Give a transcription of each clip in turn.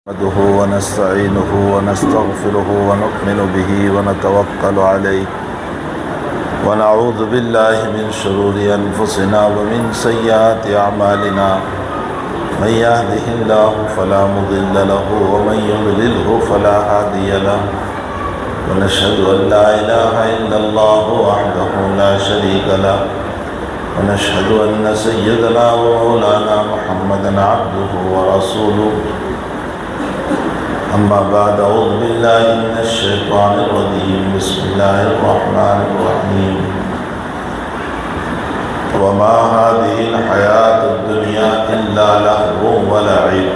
نحمده ونستعينه ونستغفره ونؤمن به ونتوكل عليه ونعوذ بالله من شرور أنفسنا ومن سيئات أعمالنا من يهده الله فلا مضل له ومن يضلله فلا هادي له ونشهد أن لا إله إلا الله وحده لا شريك له ونشهد أن سيدنا ومولانا محمدا عبده ورسوله أما بعد أعوذ بالله من الشيطان الرجيم بسم الله الرحمن الرحيم وما هذه الحياة الدنيا إلا لهو ولعب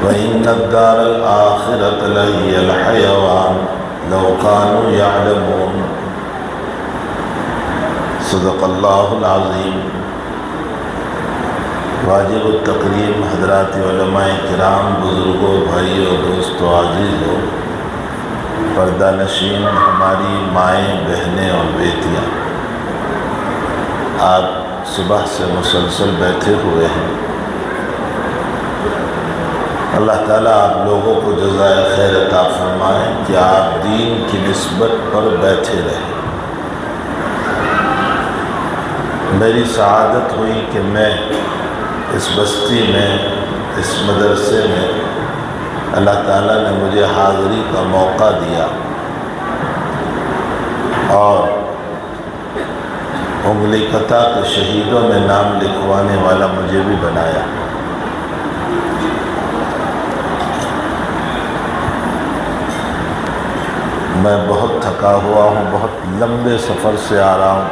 وإن الدار الآخرة لهي الحيوان لو كانوا يعلمون صدق الله العظيم واجب التکریم حضرات علماء کرام، بزرگوں، بھائیوں، دوستوں، عزیزوں، پردہ نشین ہماری مائیں، بہنیں اور بیٹیاں، آپ صبح سے مسلسل بیٹھے ہوئے ہیں۔ اللہ تعالیٰ آپ لوگوں کو جزائے خیر عطا فرمائیں کہ آپ دین کی نسبت پر بیٹھے رہیں۔ میری سعادت ہوئی کہ میں اس بستی میں، اس مدرسے میں اللہ تعالیٰ نے مجھے حاضری کا موقع دیا اور انگلی قطع کے شہیدوں میں نام لکھوانے والا مجھے بھی بنایا۔ میں بہت تھکا ہوا ہوں، بہت لمبے سفر سے آ رہا ہوں،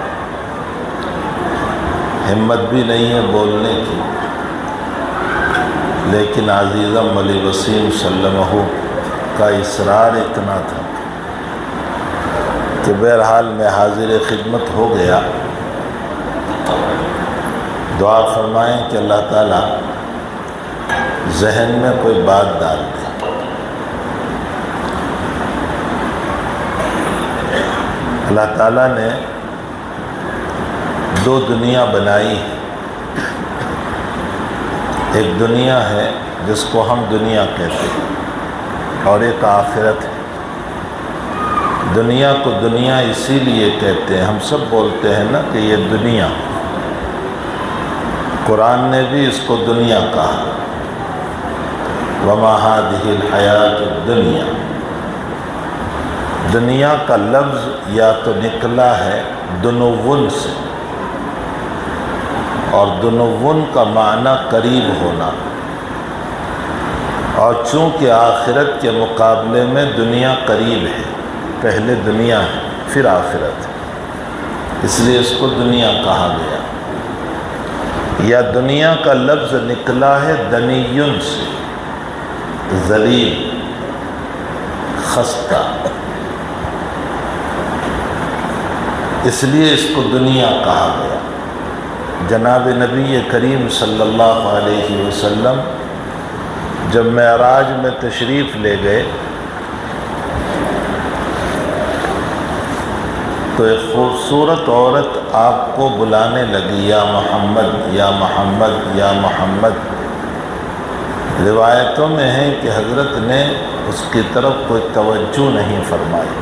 ہمت بھی نہیں ہے بولنے کی، لیکن عزیزم علی وسیم سلمہ کا اصرار اتنا تھا کہ بہرحال میں حاضر خدمت ہو گیا۔ دعا فرمائیں کہ اللہ تعالیٰ ذہن میں کوئی بات ڈال دے۔ اللہ تعالیٰ نے دو دنیا بنائی ہے، ایک دنیا ہے جس کو ہم دنیا کہتے ہیں اور ایک آخرت ہے۔ دنیا کو دنیا اسی لیے کہتے ہیں، ہم سب بولتے ہیں نا کہ یہ دنیا، قرآن نے بھی اس کو دنیا کہا، وما هذه الحیات الدنیا۔ دنیا کا لفظ یا تو نکلا ہے دنون سے، اور دنون کا معنی قریب ہونا، اور چونکہ آخرت کے مقابلے میں دنیا قریب ہے، پہلے دنیا ہے پھر آخرت ہے، اس لیے اس کو دنیا کہا گیا۔ یا دنیا کا لفظ نکلا ہے دنیون سے، ذلیل، خستہ، اس لیے اس کو دنیا کہا گیا۔ جناب نبی کریم صلی اللہ علیہ وسلم جب معراج میں تشریف لے گئے تو ایک خوبصورت عورت آپ کو بلانے لگی، یا محمد یا محمد یا محمد۔ روایتوں میں ہے کہ حضرت نے اس کی طرف کوئی توجہ نہیں فرمائی،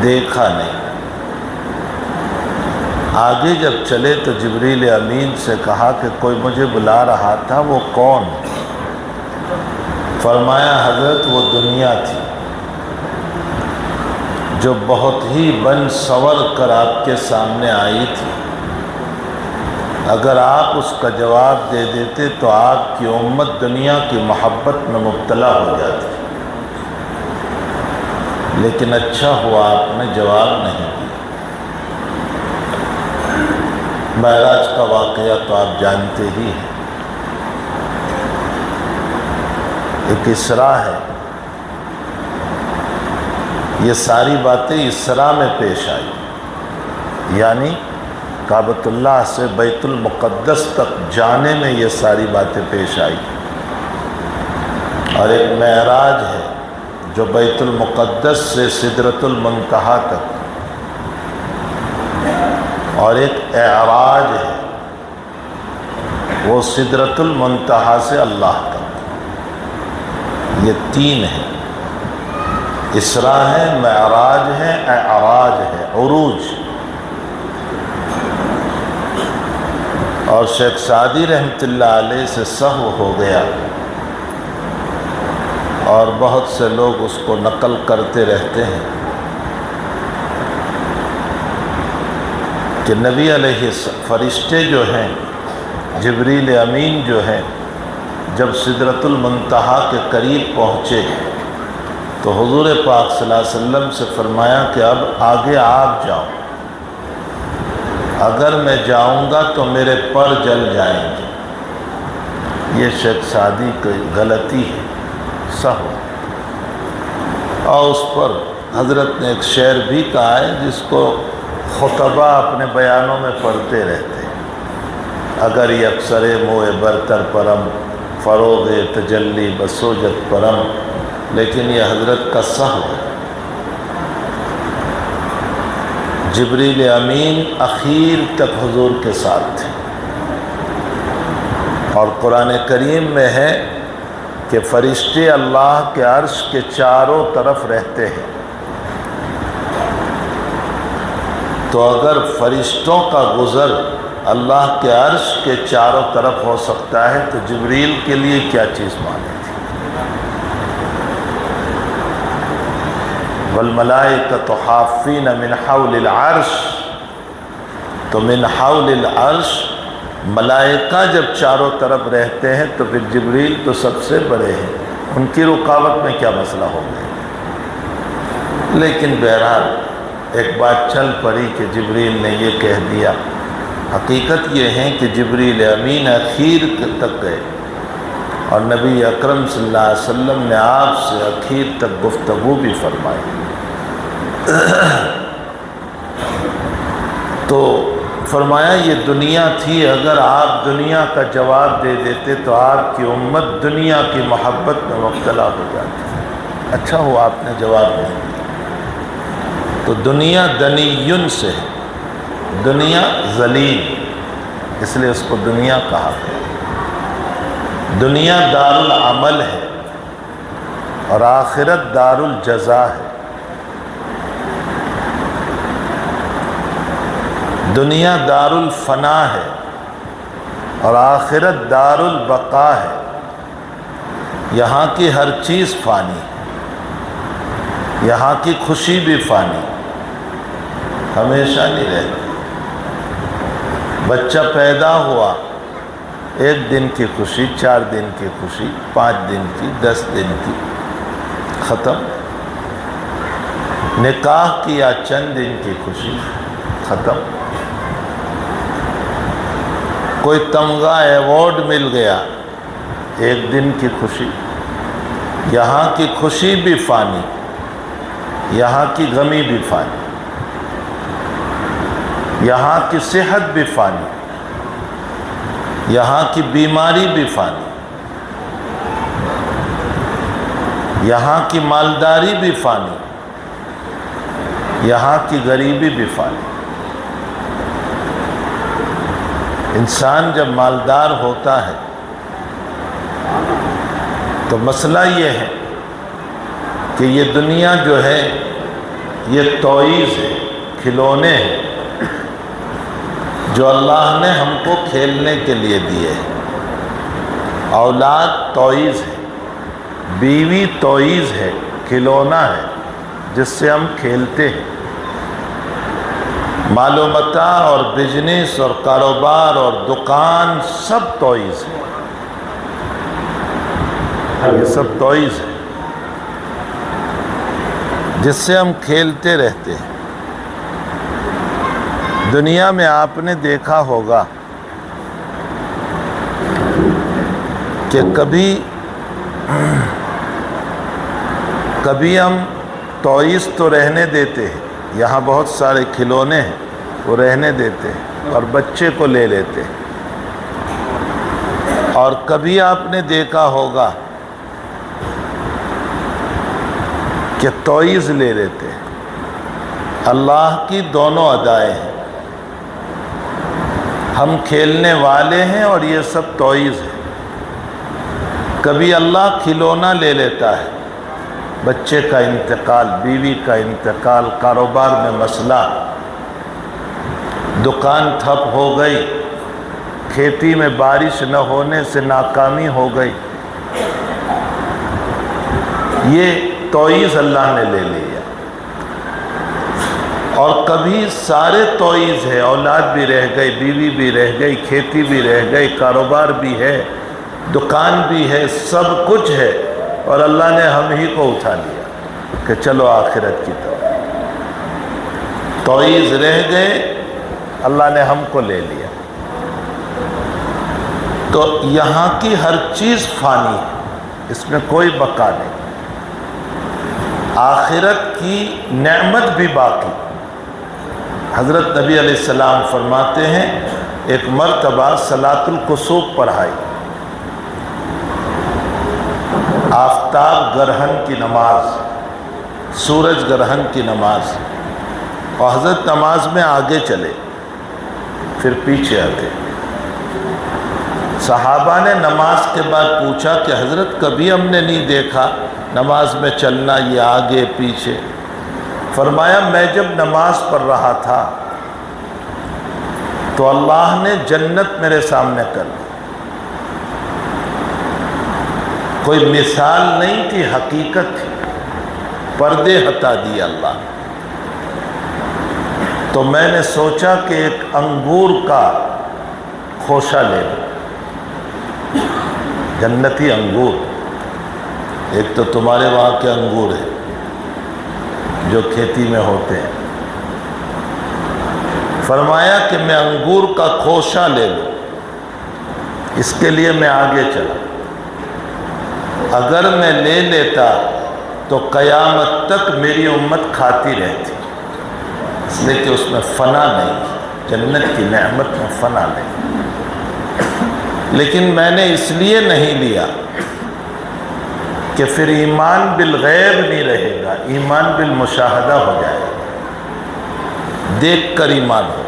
دیکھا نہیں۔ آگے جب چلے تو جبریل امین سے کہا کہ کوئی مجھے بلا رہا تھا، وہ کون؟ فرمایا حضرت وہ دنیا تھی جو بہت ہی بن سنور کر آپ کے سامنے آئی تھی، اگر آپ اس کا جواب دے دیتے تو آپ کی امت دنیا کی محبت میں مبتلا ہو جاتی، لیکن اچھا ہوا آپ نے جواب نہیں دیا۔ معراج کا واقعہ تو آپ جانتے ہی ہیں، ایک اسراء ہے، یہ ساری باتیں اسراء میں پیش آئی، یعنی کعبۃ اللہ سے بیت المقدس تک جانے میں یہ ساری باتیں پیش آئی، اور ایک معراج ہے جو بیت المقدس سے سدرۃ المنتہا تک، اور ایک اعراج ہے وہ سدرۃ المنتہا سے اللہ تک، یہ 3 ہیں، اسراء ہے، معراج ہے، اعراج ہے، عروج۔ اور شیخ سعدی رحمۃ اللہ علیہ سے سہو ہو گیا، اور بہت سے لوگ اس کو نقل کرتے رہتے ہیں کہ نبی علیہ فرشتے جو ہیں، جبریل امین جو ہیں، جب سدرۃ المنتہا کے قریب پہنچے تو حضور پاک صلی اللہ علیہ وسلم سے فرمایا کہ اب آگے آپ جاؤ، اگر میں جاؤں گا تو میرے پر جل جائیں گے۔ یہ شیخ سعدی کی غلطی ہے، سہو۔ اور اس پر حضرت نے ایک شعر بھی کہا ہے جس کو خطبہ اپنے بیانوں میں پڑھتے رہتے ہیں، اگر یکسر موئے برتر پرم، فروغ تجلی بسوجت پرم، لیکن یہ حضرت کا سہو ہے۔ جبریل امین اخیر تک حضور کے ساتھ تھے، اور قرآن کریم میں ہے کہ فرشتے اللہ کے عرش کے چاروں طرف رہتے ہیں، تو اگر فرشتوں کا گزر اللہ کے عرش کے چاروں طرف ہو سکتا ہے تو جبریل کے لیے کیا چیز مانی تھی۔ والملائکۃ حافین من حول العرش، تو من حول العرش ملائکہ جب چاروں طرف رہتے ہیں تو پھر جبریل تو سب سے بڑے ہیں، ان کی رکاوٹ میں کیا مسئلہ ہو گیا۔ لیکن بہرحال ایک بات چل پڑی کہ جبریل نے یہ کہہ دیا۔ حقیقت یہ ہے کہ جبریل امین اخیر تک گئے، اور نبی اکرم صلی اللہ علیہ وسلم نے آپ سے اخیر تک گفتگو بھی فرمائی۔ تو فرمایا یہ دنیا تھی، اگر آپ دنیا کا جواب دے دیتے تو آپ کی امت دنیا کی محبت میں مبتلا ہو جاتی۔ اچھا ہوا آپ نے جواب نہیں دیا۔ تو دنیا دنیون سے ہے، دنیا ذلیل، اس لیے اس کو دنیا کہا گیا۔ دنیا دار العمل ہے اور آخرت دار الجزا ہے۔ دنیا دار الفنا ہے اور آخرت دار البقا ہے۔ یہاں کی ہر چیز فانی ہے، یہاں کی خوشی بھی فانی، ہمیشہ نہیں رہتی۔ بچہ پیدا ہوا، 1 دن کی خوشی، 4 دن کی خوشی، 5 دن کی، 10 دن کی، ختم۔ نکاح کیا، چند دن کی خوشی، ختم۔ کوئی تمغہ ایوارڈ مل گیا، 1 دن کی خوشی۔ یہاں کی خوشی بھی فانی، یہاں کی غمی بھی فانی، یہاں کی صحت بھی فانی، یہاں کی بیماری بھی فانی، یہاں کی مالداری بھی فانی، یہاں کی غریبی بھی فانی۔ انسان جب مالدار ہوتا ہے تو مسئلہ یہ ہے کہ یہ دنیا جو ہے یہ توئیز ہے، کھلونے ہیں جو اللہ نے ہم کو کھیلنے کے لیے دیے ہیں۔ اولاد توئیز ہے، بیوی توئیز ہے، کھلونا ہے جس سے ہم کھیلتے ہیں۔ مال و متاع اور بزنس اور کاروبار اور دکان سب توئیز ہے، یہ سب توئیز ہے جس سے ہم کھیلتے رہتے ہیں۔ دنیا میں آپ نے دیکھا ہوگا کہ کبھی ہم توئیز تو رہنے دیتے ہیں، یہاں بہت سارے کھلونے ہیں وہ رہنے دیتے ہیں اور بچے کو لے لیتے ہیں، اور کبھی آپ نے دیکھا ہوگا کہ توئیز لے لیتے ہیں۔ اللہ کی دونوں ادائیں ہیں، ہم کھیلنے والے ہیں اور یہ سب توئیز ہے۔ کبھی اللہ کھلونا لے لیتا ہے، بچے کا انتقال، بیوی کا انتقال، کاروبار میں مسئلہ، دکان ٹھپ ہو گئی، کھیتی میں بارش نہ ہونے سے ناکامی ہو گئی، یہ توئیز اللہ نے لے لیا۔ اور کبھی سارے توئیز ہے، اولاد بھی رہ گئی، بیوی بھی رہ گئی، کھیتی بھی رہ گئی، کاروبار بھی ہے، دکان بھی ہے، سب کچھ ہے، اور اللہ نے ہم ہی کو اٹھا لیا کہ چلو آخرت کی طرف۔ توئیز رہ گئے، اللہ نے ہم کو لے لیا۔ تو یہاں کی ہر چیز فانی ہے، اس میں کوئی بقا نہیں۔ آخرت کی نعمت بھی باقی۔ حضرت نبی علیہ السلام فرماتے ہیں، ایک مرتبہ صلاۃ الکسوف پڑھائی، آفتاب گرہن کی نماز، سورج گرہن کی نماز، اور حضرت نماز میں آگے چلے پھر پیچھے ہٹے۔ صحابہ نے نماز کے بعد پوچھا کہ حضرت کبھی ہم نے نہیں دیکھا نماز میں چلنا، یہ آگے پیچھے۔ فرمایا میں جب نماز پڑھ رہا تھا تو اللہ نے جنت میرے سامنے کر دی، کوئی مثال نہیں تھی، حقیقت تھی، پردے ہٹا دیے اللہ نے۔ تو میں نے سوچا کہ ایک انگور کا خوشہ لے لوں، جنتی انگور، ایک تو تمہارے وہاں کے انگور ہیں جو کھیتی میں ہوتے ہیں۔ فرمایا کہ میں انگور کا خوشہ لے لوں، اس کے لیے میں آگے چلا۔ اگر میں لے لیتا تو قیامت تک میری امت کھاتی رہتی، اس لیے کہ اس میں فنا نہیں، جنت کی نعمت میں فنا نہیں۔ لیکن میں نے اس لیے نہیں لیا کہ پھر ایمان بالغیب نہیں رہے گا، ایمان بالمشاہدہ ہو جائے گا، دیکھ کر ایمان ہو۔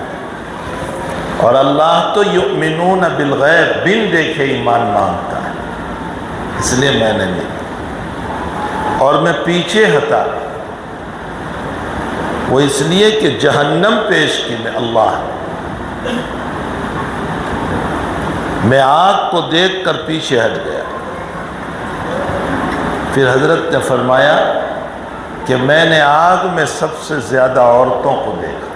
اور اللہ تو یؤمنون بالغیب، بن دیکھے ایمان مانگتا ہے، اس لیے میں نے نہیں لیا۔ اور میں پیچھے ہٹا، وہ اس لیے کہ جہنم پیش کی میں اللہ نے، میں آگ کو دیکھ کر پیچھے ہٹ گیا۔ پھر حضرت نے فرمایا کہ میں نے آگ میں سب سے زیادہ عورتوں کو دیکھا،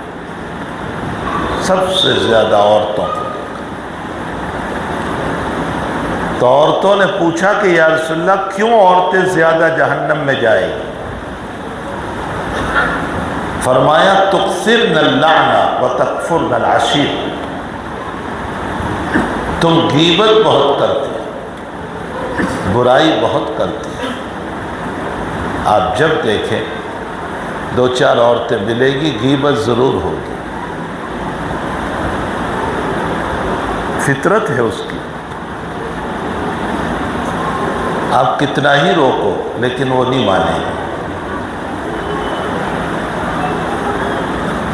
سب سے زیادہ عورتوں کو دیکھا۔ تو عورتوں نے پوچھا کہ یا رسول اللہ کیوں عورتیں زیادہ جہنم میں جائیں گی؟ فرمایا تکثرن اللعن وتکفرن العشیر، تم غیبت بہت کرتی ہیں، برائی بہت کرتی ہیں۔ آپ جب دیکھیں دو چار عورتیں ملے گی، غیبت ضرور ہوگی، فطرت ہے اس کی، آپ کتنا ہی روکو لیکن وہ نہیں مانے گی۔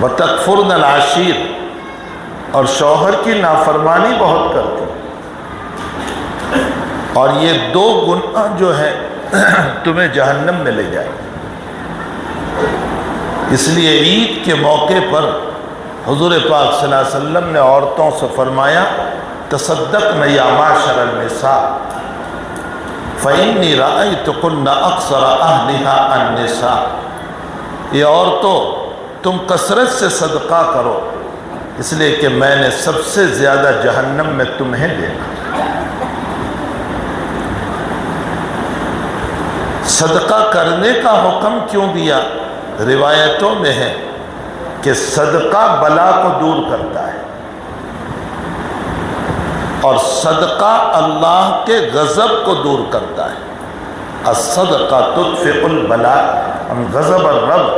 وَتَكْفُرْنَ الْعَشِيرَ، اور شوہر کی نافرمانی بہت کرتی، اور یہ دو گناہ جو ہے تمہیں جہنم میں لے جائے۔ اس لیے عید کے موقع پر حضور پاک صلی اللہ علیہ وسلم نے عورتوں سے فرمایا تصدقن یا معشر النساء فإنی رأیتکن اکثر اہلها النساء، یہ عورتوں تم کثرت سے صدقہ کرو، اس لیے کہ میں نے سب سے زیادہ جہنم میں تمہیں دیکھا۔ صدقہ کرنے کا حکم کیوں دیا؟ روایتوں میں ہے کہ صدقہ بلا کو دور کرتا ہے، اور صدقہ اللہ کے غضب کو دور کرتا ہے۔ الصدقہ تطفئ البلاء عن غضب الرب،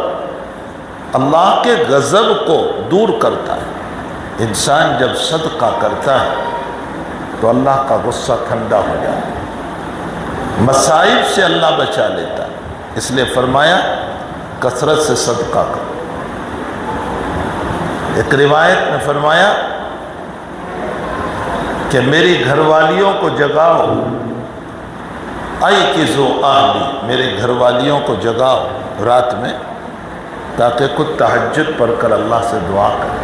اللہ کے غضب کو دور کرتا ہے۔ انسان جب صدقہ کرتا ہے تو اللہ کا غصہ ٹھنڈا ہو جاتا ہے، مصائب سے اللہ بچا لیتا ہے۔ اس لیے فرمایا کثرت سے صدقہ کرو۔ ایک روایت میں فرمایا کہ میری گھر والیوں کو جگاؤ، ایقظوا اہلی، میرے گھر والیوں کو جگاؤ رات میں، تاکہ کچھ تہجد پڑھ کر اللہ سے دعا کرے۔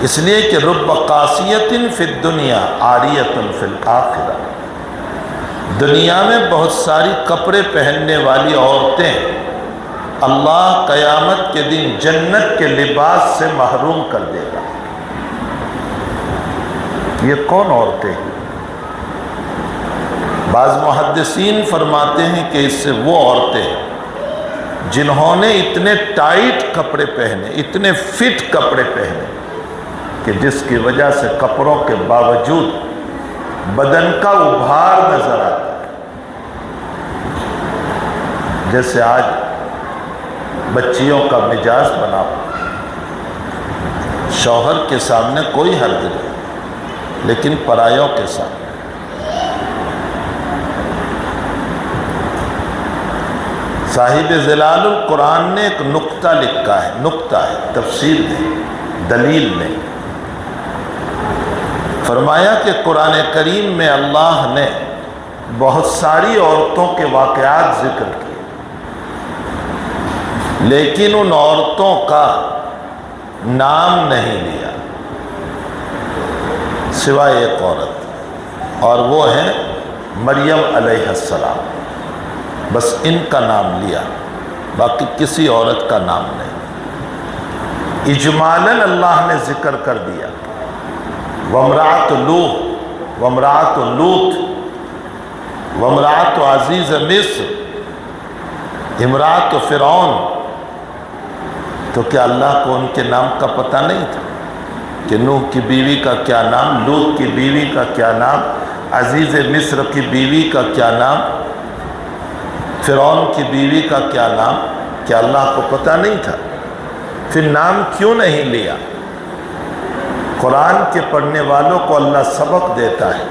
اس لیے کہ رب قاسیۃ فی الدنیا عاریۃ فی الآخرہ، دنیا میں بہت ساری کپڑے پہننے والی عورتیں اللہ قیامت کے دن جنت کے لباس سے محروم کر دے گا۔ یہ کون عورتیں ہیں؟ بعض محدثین فرماتے ہیں کہ اس سے وہ عورتیں ہیں جنہوں نے اتنے ٹائٹ کپڑے پہنے، اتنے فٹ کپڑے پہنے کہ جس کی وجہ سے کپڑوں کے باوجود بدن کا ابھار نظر آتا ہے۔ جیسے آج بچیوں کا مزاج بنا، شوہر کے سامنے کوئی حرج نہیں، لیکن پرایوں کے سامنے۔ صاحب ظلال القرآن نے ایک نقطہ لکھا ہے، نقطہ ہے، تفسیر نہیں، دلیل نہیں۔ فرمایا کہ قرآن کریم میں اللہ نے بہت ساری عورتوں کے واقعات ذکر کیے، لیکن ان عورتوں کا نام نہیں لیا سوائے ایک عورت، اور وہ ہے مریم علیہ السلام۔ بس ان کا نام لیا، باقی کسی عورت کا نام نہیں۔ اجمالاً اللہ نے ذکر کر دیا، وامرأۃ لوط، وامرأۃ لوط، وامرأۃ عزیز مصر، امرأۃ فرعون۔ تو کیا اللہ کو ان کے نام کا پتہ نہیں تھا کہ نوح کی بیوی کا کیا نام، لوط کی بیوی کا کیا نام، عزیز مصر کی بیوی کا کیا نام، فرعون کی بیوی کا کیا نام؟ کیا اللہ کو پتہ نہیں تھا؟ پھر نام کیوں نہیں لیا؟ قرآن کے پڑھنے والوں کو اللہ سبق دیتا ہے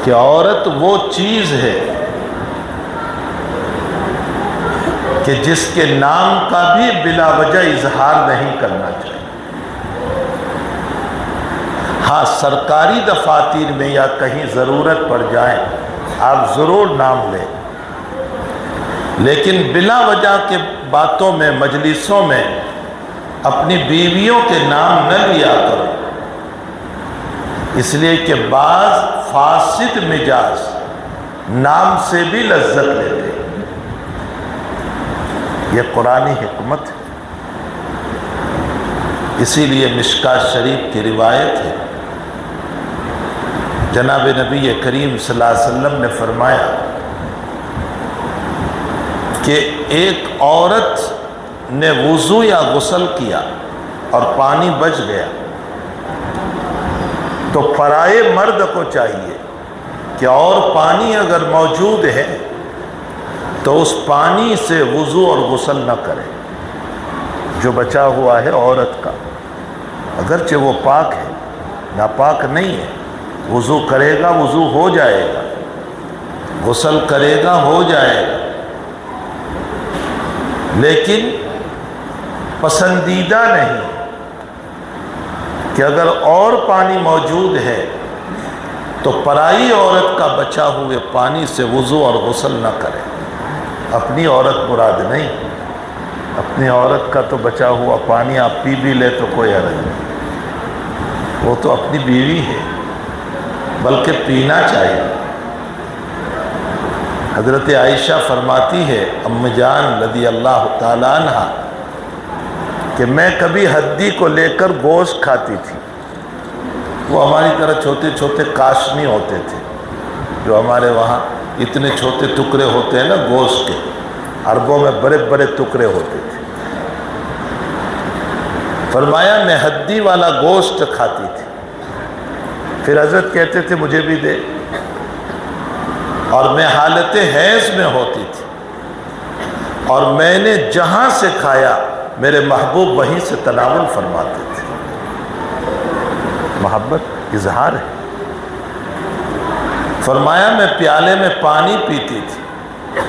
کہ عورت وہ چیز ہے کہ جس کے نام کا بھی بلا وجہ اظہار نہیں کرنا چاہیے۔ ہاں، سرکاری دفاتر میں یا کہیں ضرورت پڑ جائے آپ ضرور نام لیں، لیکن بلا وجہ کے باتوں میں، مجلسوں میں اپنی بیویوں کے نام نہ لیا کرو، اس لیے کہ بعض فاسد مزاج نام سے بھی لذت لیتے ہیں۔ یہ قرآنی حکمت ہے۔ اسی لیے مشکوٰۃ شریف کی روایت ہے، جناب نبی کریم صلی اللہ علیہ وسلم نے فرمایا کہ ایک عورت نے وضو یا غسل کیا اور پانی بچ گیا، تو پرائے مرد کو چاہیے کہ اور پانی اگر موجود ہے تو اس پانی سے وضو اور غسل نہ کرے جو بچا ہوا ہے عورت کا، اگرچہ وہ پاک ہے، ناپاک نہیں ہے۔ وضو کرے گا، وضو ہو جائے گا، غسل کرے گا، ہو جائے گا، لیکن پسندیدہ نہیں کہ اگر اور پانی موجود ہے تو پرائی عورت کا بچا ہوئے پانی سے وضو اور غسل نہ کرے۔ اپنی عورت مراد نہیں، اپنی عورت کا تو بچا ہوا پانی آپ پی بھی لے تو کوئی حرج نہیں، وہ تو اپنی بیوی ہے، بلکہ پینا چاہیے۔ حضرت عائشہ فرماتی ہے، ام جان رضی اللہ تعالیٰ عنہ، کہ میں کبھی ہدی کو لے کر گوشت کھاتی تھی۔ وہ ہماری طرح چھوٹے چھوٹے کاشنی ہوتے تھے، جو ہمارے وہاں اتنے چھوٹے ٹکڑے ہوتے ہیں نا گوشت کے، عربوں میں بڑے بڑے ٹکڑے ہوتے تھے۔ فرمایا میں ہدی والا گوشت کھاتی تھی، پھر حضرت کہتے تھے مجھے بھی دے، اور میں حالت حیض میں ہوتی تھی، اور میں نے جہاں سے کھایا میرے محبوب وہیں سے تناول فرماتے تھے۔ محبت اظہار ہے۔ فرمایا میں پیالے میں پانی پیتی تھی،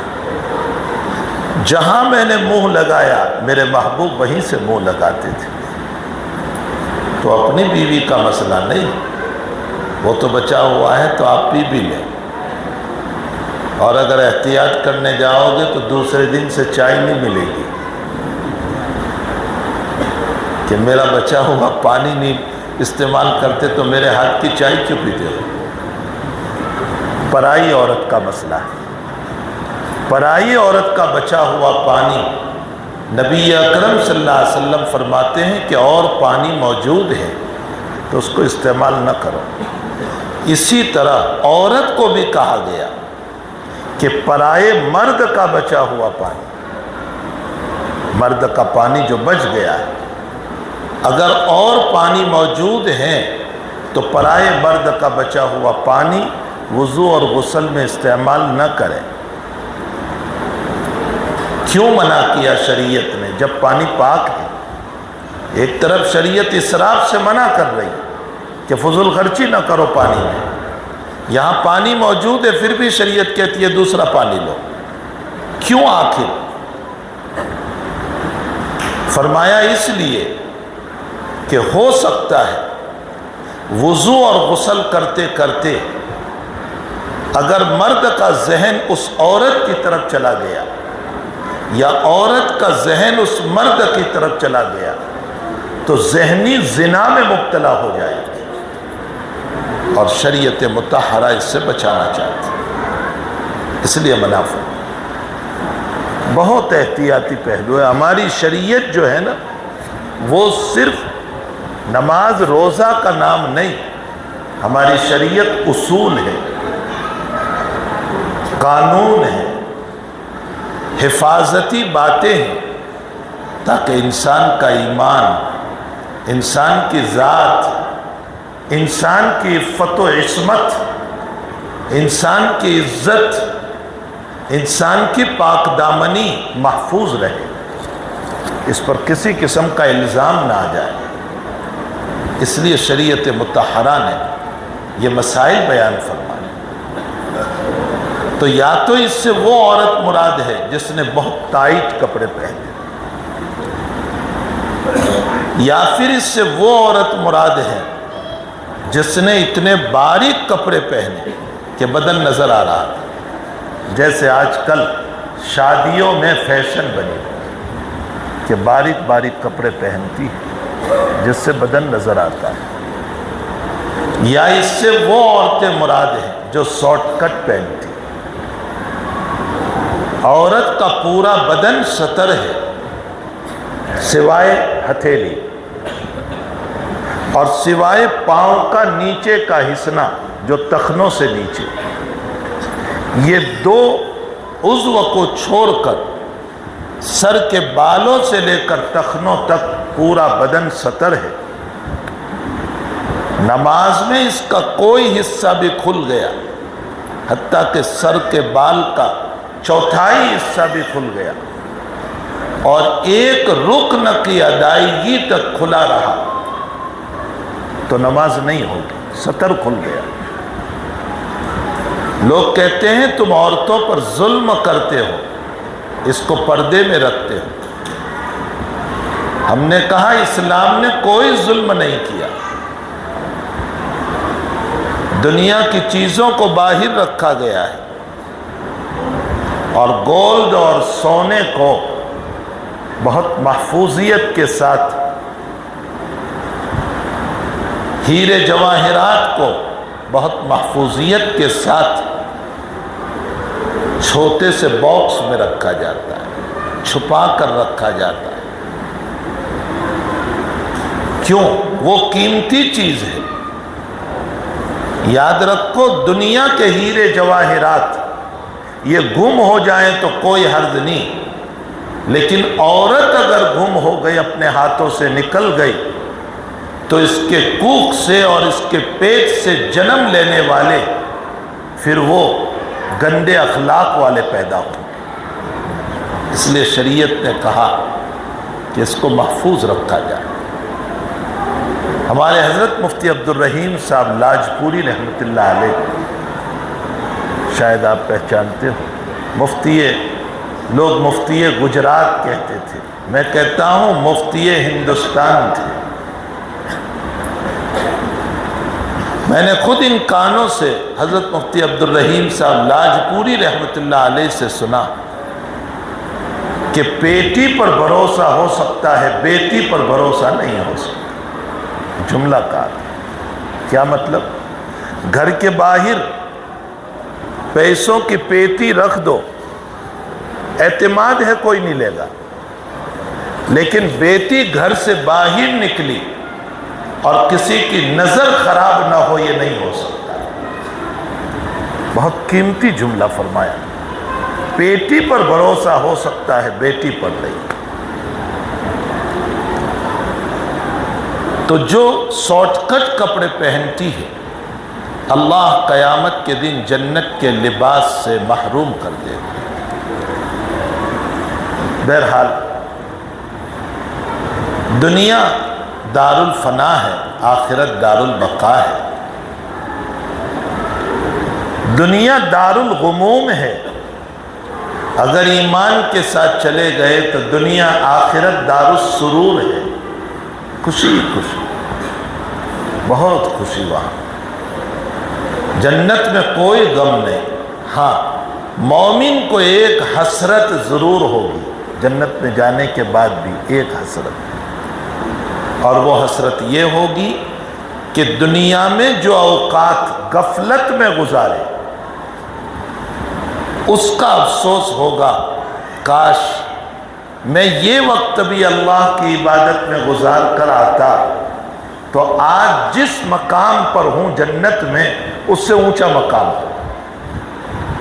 جہاں میں نے منہ لگایا میرے محبوب وہیں سے منہ لگاتے تھے۔ تو اپنی بیوی کا مسئلہ نہیں، وہ تو بچا ہوا ہے تو آپ پی بھی لیں، اور اگر احتیاط کرنے جاؤ گے تو دوسرے دن سے چائے نہیں ملے گی کہ میرا بچا ہوا پانی نہیں استعمال کرتے تو میرے ہاتھ کی چائے کیوں پیتے ہو۔ پرائی عورت کا مسئلہ ہے، پرائی عورت کا بچا ہوا پانی نبی اکرم صلی اللہ علیہ وسلم فرماتے ہیں کہ اور پانی موجود ہے تو اس کو استعمال نہ کرو۔ اسی طرح عورت کو بھی کہا گیا کہ پرائے مرد کا بچا ہوا پانی، مرد کا پانی جو بچ گیا ہے، اگر اور پانی موجود ہے تو پرائے مرد کا بچا ہوا پانی وضو اور غسل میں استعمال نہ کریں۔ کیوں منع کیا شریعت نے جب پانی پاک ہے؟ ایک طرف شریعت اسراف سے منع کر رہی کہ فضول خرچی نہ کرو پانی میں، یہاں پانی موجود ہے پھر بھی شریعت کہتی ہے دوسرا پانی لو۔ کیوں آخر؟ فرمایا اس لیے کہ ہو سکتا ہے وضو اور غسل کرتے کرتے اگر مرد کا ذہن اس عورت کی طرف چلا گیا یا عورت کا ذہن اس مرد کی طرف چلا گیا تو ذہنی زنا میں مبتلا ہو جائے گی، اور شریعت مطہرہ اس سے بچانا چاہتی ہے، اس لیے منع فرمایا۔ بہت احتیاطی پہلو ہے ہماری شریعت جو ہے نا، وہ صرف نماز روزہ کا نام نہیں، ہماری شریعت اصول ہے، قانون ہے، حفاظتی باتیں ہیں، تاکہ انسان کا ایمان، انسان کی ذات، انسان کی عفت و عصمت، انسان کی عزت، انسان کی پاک دامنی محفوظ رہے، اس پر کسی قسم کا الزام نہ آ جائے۔ اس لیے شریعت مطہرہ نے یہ مسائل بیان فرمائے۔ تو یا تو اس سے وہ عورت مراد ہے جس نے بہت ٹائٹ کپڑے پہنے، یا پھر اس سے وہ عورت مراد ہے جس نے اتنے باریک کپڑے پہنے کہ بدن نظر آ رہا تھا، جیسے آج کل شادیوں میں فیشن بنی کہ باریک باریک کپڑے پہنتی ہے جس سے بدن نظر آتا ہے، یا اس سے وہ عورتیں مراد ہیں جو شارٹ کٹ پہنتی۔ عورت کا پورا بدن ستر ہے سوائے ہتھیلی، اور سوائے پاؤں کا نیچے کا حصہ جو ٹخنوں سے نیچے، یہ دو عضو کو چھوڑ کر سر کے بالوں سے لے کر ٹخنوں تک پورا بدن ستر ہے۔ نماز میں اس کا کوئی حصہ بھی کھل گیا، حتیٰ کہ سر کے بال کا چوتھائی حصہ بھی کھل گیا، اور ایک رکن کی ادائیگی تک کھلا رہا تو نماز نہیں ہوگی، ستر کھل گیا۔ لوگ کہتے ہیں تم عورتوں پر ظلم کرتے ہو، اس کو پردے میں رکھتے ہو۔ ہم نے کہا اسلام نے کوئی ظلم نہیں کیا، دنیا کی چیزوں کو باہر رکھا گیا ہے، اور گولڈ اور سونے کو بہت محفوظیت کے ساتھ، ہیرے جواہرات کو بہت محفوظیت کے ساتھ چھوٹے سے باکس میں رکھا جاتا ہے، چھپا کر رکھا جاتا ہے۔ کیوں؟ وہ قیمتی چیز ہے۔ یاد رکھو دنیا کے ہیرے جواہرات یہ گم ہو جائیں تو کوئی حرج نہیں، لیکن عورت اگر گم ہو گئی، اپنے ہاتھوں سے نکل گئی، تو اس کے کوکھ سے اور اس کے پیٹ سے جنم لینے والے پھر وہ گندے اخلاق والے پیدا ہوں۔ اس لیے شریعت نے کہا کہ اس کو محفوظ رکھا جائے۔ ہمارے حضرت مفتی عبدالرحیم صاحب لاجپوری رحمۃ اللہ علیہ، شاید آپ پہچانتے ہو، لوگ مفتی گجرات کہتے تھے، میں کہتا ہوں مفتی ہندوستان تھے۔ میں نے خود ان کانوں سے حضرت مفتی عبدالرحیم صاحب لاجپوری رحمۃ اللہ علیہ سے سنا کہ بیٹی پر بھروسہ ہو سکتا ہے، بیٹی پر بھروسہ نہیں ہو سکتا۔ جملہ کار کیا مطلب؟ گھر کے باہر پیسوں کی پیٹی رکھ دو، اعتماد ہے کوئی نہیں لے گا، لیکن بیٹی گھر سے باہر نکلی اور کسی کی نظر خراب نہ ہو، یہ نہیں ہو سکتا۔ بہت قیمتی جملہ فرمایا، بیٹی پر بھروسہ ہو سکتا ہے، بیٹی پر نہیں۔ تو جو شارٹ کٹ کپڑے پہنتی ہے، اللہ قیامت کے دن جنت کے لباس سے محروم کر دے گا۔ بہرحال دنیا دار الفنا ہے، آخرت دار البقا ہے۔ دنیا دار الغموم ہے، اگر ایمان کے ساتھ چلے گئے تو دنیا آخرت دار السرور ہے، خوشی خوشی، بہت خوشی وہاں۔ جنت میں کوئی غم نہیں۔ ہاں، مومن کو ایک حسرت ضرور ہوگی جنت میں جانے کے بعد بھی، ایک حسرت، اور وہ حسرت یہ ہوگی کہ دنیا میں جو اوقات غفلت میں گزارے اس کا افسوس ہوگا، کاش میں یہ وقت بھی اللہ کی عبادت میں گزار کر آتا تو آج جس مقام پر ہوں جنت میں اس سے اونچا مقام ہو۔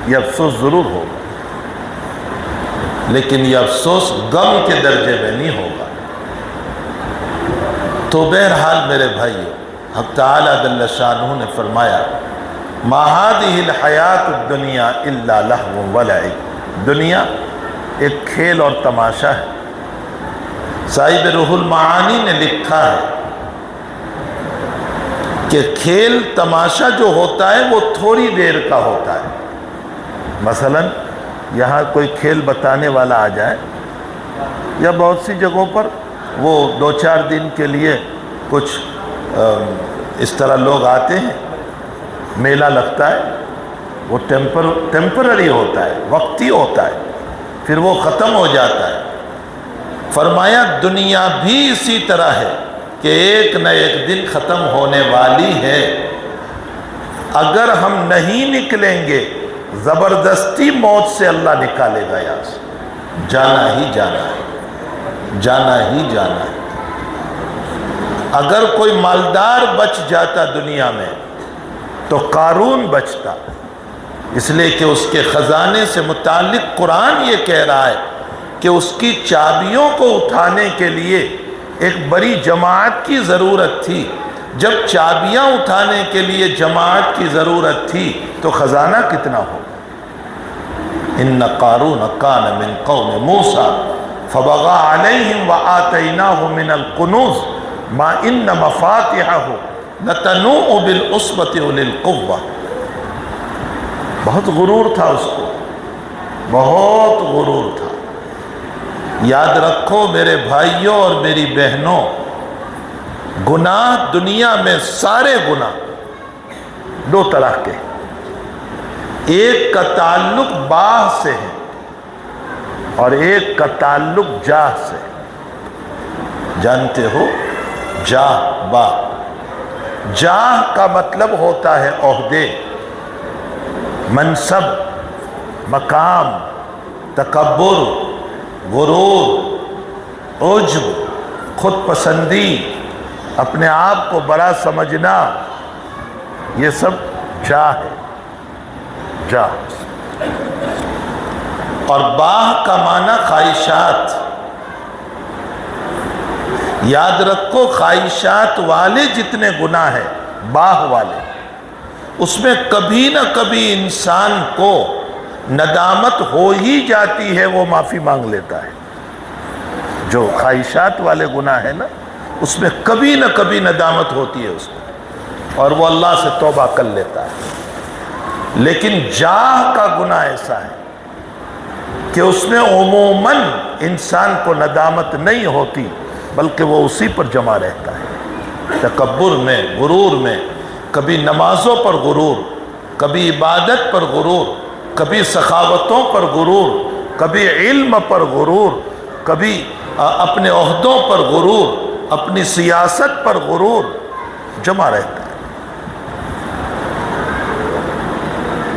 یہ افسوس ضرور ہوگا، لیکن یہ افسوس غم کے درجے میں نہیں ہوگا۔ تو بہرحال میرے بھائیو، حق تعالیٰ جل شانہ نے فرمایا ما هذه الحیات الدنیا الا لہو ولعب، دنیا ایک کھیل اور تماشا ہے۔ صاحب روح المعانی نے لکھا ہے کہ کھیل تماشا جو ہوتا ہے وہ تھوڑی دیر کا ہوتا ہے۔ مثلا یہاں کوئی کھیل بتانے والا آ جائے، یا بہت سی جگہوں پر وہ 2-4 دن کے لیے کچھ اس طرح لوگ آتے ہیں، میلہ لگتا ہے، وہ ٹیمپرری ہوتا ہے، وقتی ہوتا ہے، پھر وہ ختم ہو جاتا ہے۔ فرمایا دنیا بھی اسی طرح ہے کہ ایک نہ ایک دن ختم ہونے والی ہے، اگر ہم نہیں نکلیں گے زبردستی موت سے اللہ نکالے گا، یہاں سے جانا ہی جانا ہے، جانا ہی جانا ہے۔ اگر کوئی مالدار بچ جاتا دنیا میں تو قارون بچتا، اس لیے کہ اس کے خزانے سے متعلق قرآن یہ کہہ رہا ہے کہ اس کی چابیوں کو اٹھانے کے لیے ایک بڑی جماعت کی ضرورت تھی۔ جب چابیاں اٹھانے کے لیے جماعت کی ضرورت تھی تو خزانہ کتنا ہو۔ ان قارون کان من قوم موسیٰ فبغى علیہم وآتیناہ من الکنوز ما ان مفاتحہ لتنوء بالعصبۃ اولي القوہ۔ بہت غرور تھا اس کو، بہت غرور تھا۔ یاد رکھو میرے بھائیوں اور میری بہنوں، گناہ دنیا میں سارے گناہ 2 طرح کے، ایک کا تعلق باہ سے ہے اور ایک کا تعلق جاہ سے۔ جانتے ہو جاہ باہ؟ جاہ کا مطلب ہوتا ہے عہدے، منصب، مقام، تکبر، غرور، عجب، خود پسندی، اپنے آپ کو بڑا سمجھنا، یہ سب جاہ ہے، جاہ۔ اور باہ کا معنی خواہشات۔ یاد رکھو خواہشات والے جتنے گناہ ہیں، باہ والے، اس میں کبھی نہ کبھی انسان کو ندامت ہو ہی جاتی ہے، وہ معافی مانگ لیتا ہے۔ جو خواہشات والے گناہ ہے نا، اس میں کبھی نہ کبھی ندامت ہوتی ہے اس کو، اور وہ اللہ سے توبہ کر لیتا ہے۔ لیکن جاہ کا گناہ ایسا ہے کہ اس میں عموماً انسان کو ندامت نہیں ہوتی، بلکہ وہ اسی پر جمع رہتا ہے، تکبر میں، غرور میں۔ کبھی نمازوں پر غرور، کبھی عبادت پر غرور، کبھی سخاوتوں پر غرور، کبھی علم پر غرور، کبھی اپنے عہدوں پر غرور، اپنی سیاست پر غرور جمع رہتا ہے۔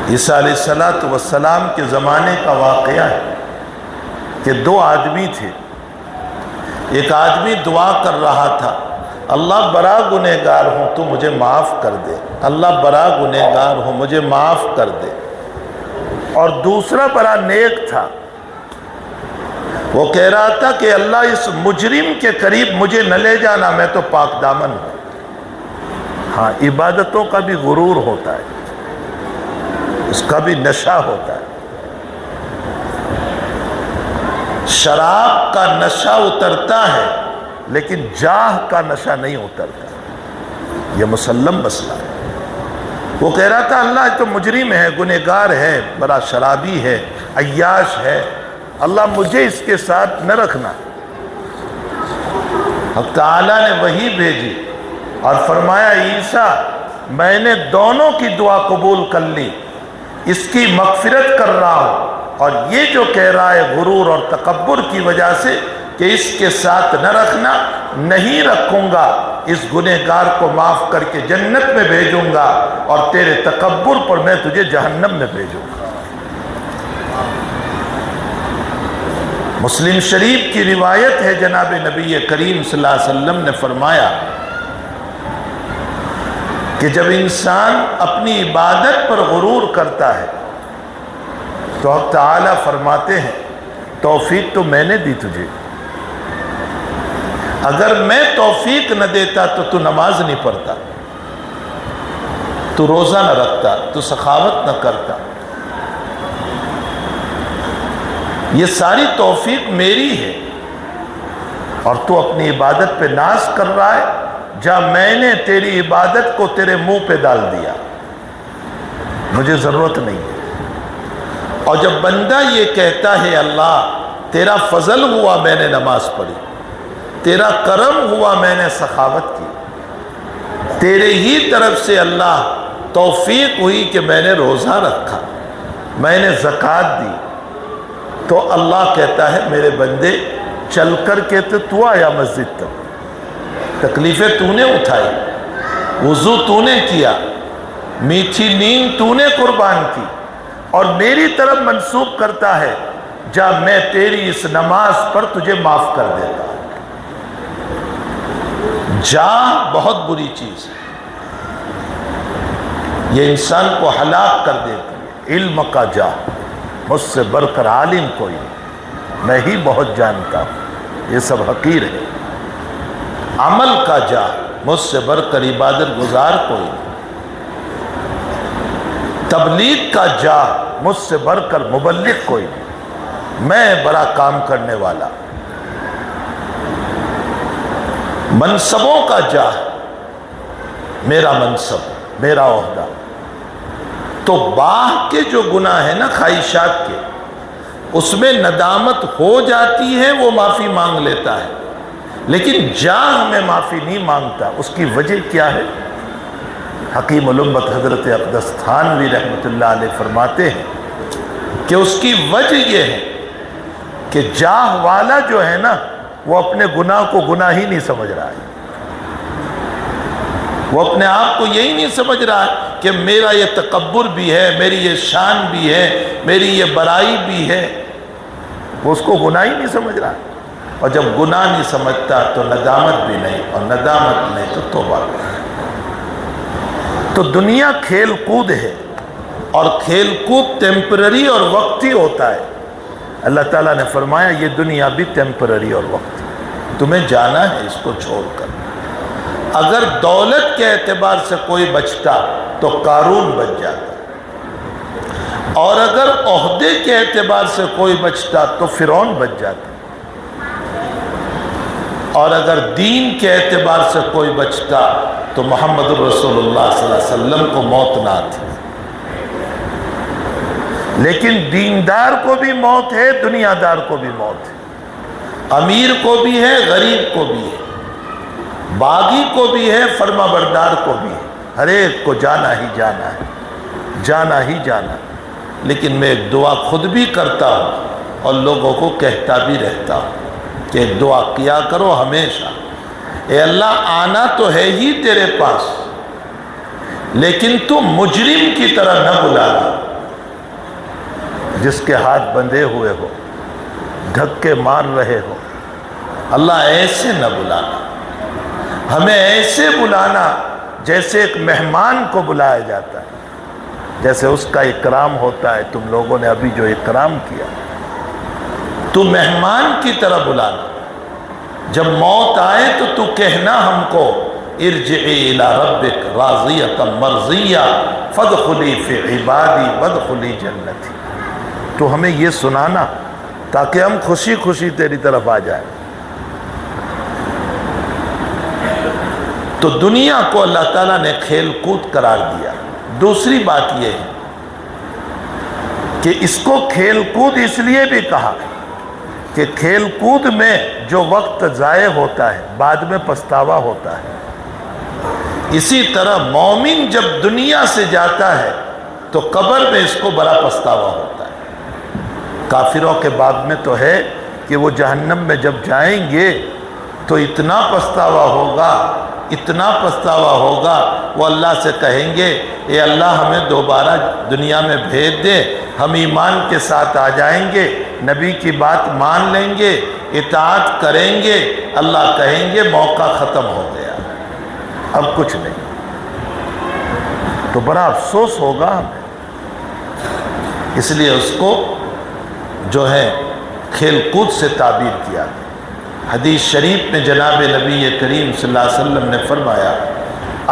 عیسیٰ علیہ السلام کے زمانے کا واقعہ ہے کہ دو آدمی تھے۔ ایک آدمی دعا کر رہا تھا، اللہ بڑا گنہگار ہوں تو مجھے معاف کر دے، اللہ بڑا گنہگار ہوں مجھے معاف کر دے۔ اور دوسرا بڑا نیک تھا، وہ کہہ رہا تھا کہ اللہ اس مجرم کے قریب مجھے نہ لے جانا، میں تو پاک دامن ہوں۔ ہاں، عبادتوں کا بھی غرور ہوتا ہے، اس کا بھی نشہ ہوتا ہے۔ شراب کا نشہ اترتا ہے لیکن جاہ کا نشہ نہیں اترتا، یہ مسلم مسئلہ ہے۔ وہ کہہ رہا تھا اللہ تو مجرم ہے، گنہگار ہے، بڑا شرابی ہے، عیاش ہے، اللہ مجھے اس کے ساتھ نہ رکھنا۔ حق تعالیٰ نے وحی بھیجی اور فرمایا عیسیٰ میں نے دونوں کی دعا قبول کر لی، اس کی مغفرت کر رہا ہوں، اور یہ جو کہہ رہا ہے غرور اور تکبر کی وجہ سے کہ اس کے ساتھ نہ رکھنا، نہیں رکھوں گا، اس گنہگار کو معاف کر کے جنت میں بھیجوں گا، اور تیرے تکبر پر میں تجھے جہنم میں بھیجوں گا۔ مسلم شریف کی روایت ہے، جناب نبی کریم صلی اللہ علیہ وسلم نے فرمایا کہ جب انسان اپنی عبادت پر غرور کرتا ہے تو حق تعالیٰ فرماتے ہیں توفیق تو میں نے دی تجھے، اگر میں توفیق نہ دیتا تو تو نماز نہیں پڑھتا، تو روزہ نہ رکھتا، تو سخاوت نہ کرتا، یہ ساری توفیق میری ہے، اور تو اپنی عبادت پہ ناز کر رہا ہے، جا میں نے تیری عبادت کو تیرے منہ پہ ڈال دیا، مجھے ضرورت نہیں ہے۔ اور جب بندہ یہ کہتا ہے اللہ تیرا فضل ہوا میں نے نماز پڑھی، تیرا کرم ہوا میں نے سخاوت کی، تیرے ہی طرف سے اللہ توفیق ہوئی کہ میں نے روزہ رکھا، میں نے زکوٰۃ دی، تو اللہ کہتا ہے میرے بندے چل کر کے تو آیا مسجد تک، تکلیفیں تو نے اٹھائی، وضو تو نے کیا، میٹھی نیند تو نے قربان کی، اور میری طرف منسوب کرتا ہے جا میں تیری اس نماز پر تجھے معاف کر دیتا ہوں۔ جاہ بہت بری چیز ہے، یہ انسان کو ہلاک کر دیتی ہے۔ علم کا جاہ، مجھ سے بڑھ کر عالم کوئی نہیں، میں ہی بہت جانتا ہوں، یہ سب حقیر ہے۔ عمل کا جاہ، مجھ سے بڑھ کر عبادت گزار کوئی نہیں۔ تبلیغ کا جاہ، مجھ سے بڑھ کر مبلغ کوئی نہیں، میں بڑا کام کرنے والا۔ منصبوں کا جاہ، میرا منصب، میرا عہدہ، تو باہ کے جو گناہ ہیں نا خواہشات کے، اس میں ندامت ہو جاتی ہے، وہ معافی مانگ لیتا ہے، لیکن جاہ میں معافی نہیں مانگتا۔ اس کی وجہ کیا ہے؟ حکیم الامت حضرت اقدس تھانوی رحمۃ اللہ علیہ فرماتے ہیں کہ اس کی وجہ یہ ہے کہ جاہ والا جو ہے نا وہ اپنے گناہ کو گناہ ہی نہیں سمجھ رہا ہے، وہ اپنے آپ کو یہی نہیں سمجھ رہا ہے کہ میرا یہ تکبر بھی ہے، میری یہ شان بھی ہے، میری یہ بڑائی بھی ہے، وہ اس کو گناہ ہی نہیں سمجھ رہا ہے۔ اور جب گناہ نہیں سمجھتا تو ندامت بھی نہیں، اور ندامت نہیں تو توبہ بھی نہیں۔ تو دنیا کھیل کود ہے، اور کھیل کود ٹیمپرری اور وقتی ہوتا ہے۔ اللہ تعالیٰ نے فرمایا یہ دنیا بھی ٹیمپرری اور وقتی، تمہیں جانا ہے اس کو چھوڑ کر۔ اگر دولت کے اعتبار سے کوئی بچتا تو قارون بچ جاتا، اور اگر عہدے کے اعتبار سے کوئی بچتا تو فرعون بچ جاتا، اور اگر دین کے اعتبار سے کوئی بچتا تو محمد رسول اللہ صلی اللہ علیہ وسلم کو موت نہ آتی۔ لیکن دیندار کو بھی موت ہے، دنیا دار کو بھی موت ہے، امیر کو بھی ہے، غریب کو بھی ہے، باغی کو بھی ہے، فرما بردار کو بھی ہے۔ ہر ایک کو جانا ہی جانا ہے، جانا ہی جانا ہے۔ لیکن میں ایک دعا خود بھی کرتا ہوں اور لوگوں کو کہتا بھی رہتا ہوں کہ ایک دعا کیا کرو ہمیشہ، اے اللہ آنا تو ہے ہی تیرے پاس، لیکن تو مجرم کی طرح نہ بلانا، جس کے ہاتھ بندھے ہوئے ہو، دھکے مار رہے ہو، اللہ ایسے نہ بلانا، ہمیں ایسے بلانا جیسے ایک مہمان کو بلایا جاتا ہے، جیسے اس کا اکرام ہوتا ہے۔ تم لوگوں نے ابھی جو اکرام کیا، تو مہمان کی طرح بلانا۔ جب موت آئے تو تو کہنا ہم کو ارجعی الی ربک راضیۃ مرضیہ فادخلی فی عبادی وادخلی جنتی، تو ہمیں یہ سنانا تاکہ ہم خوشی خوشی تیری طرف آ جائیں۔ تو دنیا کو اللہ تعالیٰ نے کھیل کود قرار دیا۔ دوسری بات یہ ہے کہ اس کو کھیل کود اس لیے بھی کہا کہ کھیل کود میں جو وقت ضائع ہوتا ہے بعد میں پچھتاوا ہوتا ہے، اسی طرح مومن جب دنیا سے جاتا ہے تو قبر میں اس کو بڑا پچھتاوا ہوتا ہے۔ کافروں کے باب میں تو ہے کہ وہ جہنم میں جب جائیں گے تو اتنا پچھتاوا ہوگا، اتنا پچھتاوا ہوگا، وہ اللہ سے کہیں گے اے اللہ ہمیں دوبارہ دنیا میں بھیج دے، ہم ایمان کے ساتھ آ جائیں گے، نبی کی بات مان لیں گے، اطاعت کریں گے۔ اللہ کہیں گے موقع ختم ہو گیا، اب کچھ نہیں۔ تو بڑا افسوس ہوگا ہمیں، اس لیے اس کو جو ہے کھیل کود سے تعبیر کیا۔ حدیث شریف میں جناب نبی کریم صلی اللہ علیہ وسلم نے فرمایا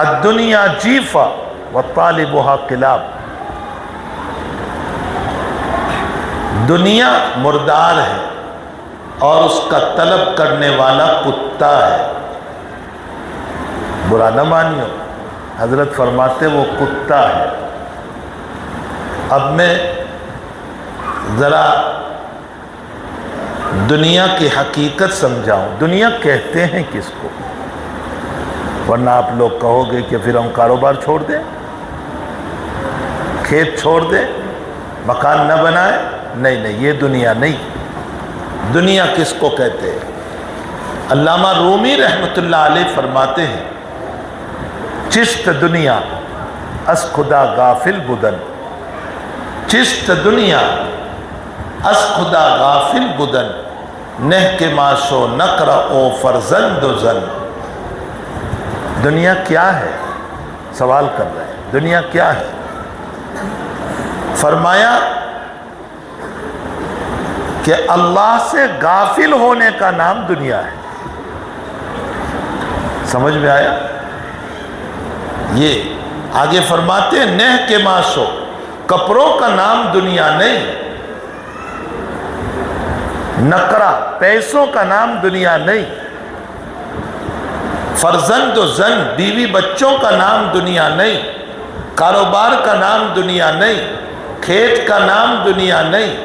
الدنیا جیفہ وطالبها کلاب، دنیا مردار ہے اور اس کا طلب کرنے والا کتا ہے۔ برا نہ مانیو، حضرت فرماتے وہ کتا ہے۔ اب میں ذرا دنیا کی حقیقت سمجھاؤں، دنیا کہتے ہیں کس کو؟ ورنہ آپ لوگ کہو گے کہ پھر ہم کاروبار چھوڑ دیں، کھیت چھوڑ دیں، مکان نہ بنائیں۔ نہیں نہیں، یہ دنیا نہیں۔ دنیا کس کو کہتے ہیں؟ علامہ رومی رحمۃ اللہ علیہ فرماتے ہیں چست دنیا از خدا غافل بدن، چست دنیا از خدا غافل بدن، نہ کے ماشو نقر او فرزند و زن۔ دنیا کیا ہے؟ سوال کر رہے ہیں، دنیا کیا ہے؟ فرمایا کہ اللہ سے غافل ہونے کا نام دنیا ہے۔ سمجھ میں آیا؟ یہ آگے فرماتے ہیں نہ کے ماشو، کپڑوں کا نام دنیا نہیں، نقرہ پیسوں کا نام دنیا نہیں، فرزند و زن بیوی بچوں کا نام دنیا نہیں، کاروبار کا نام دنیا نہیں، کھیت کا نام دنیا نہیں،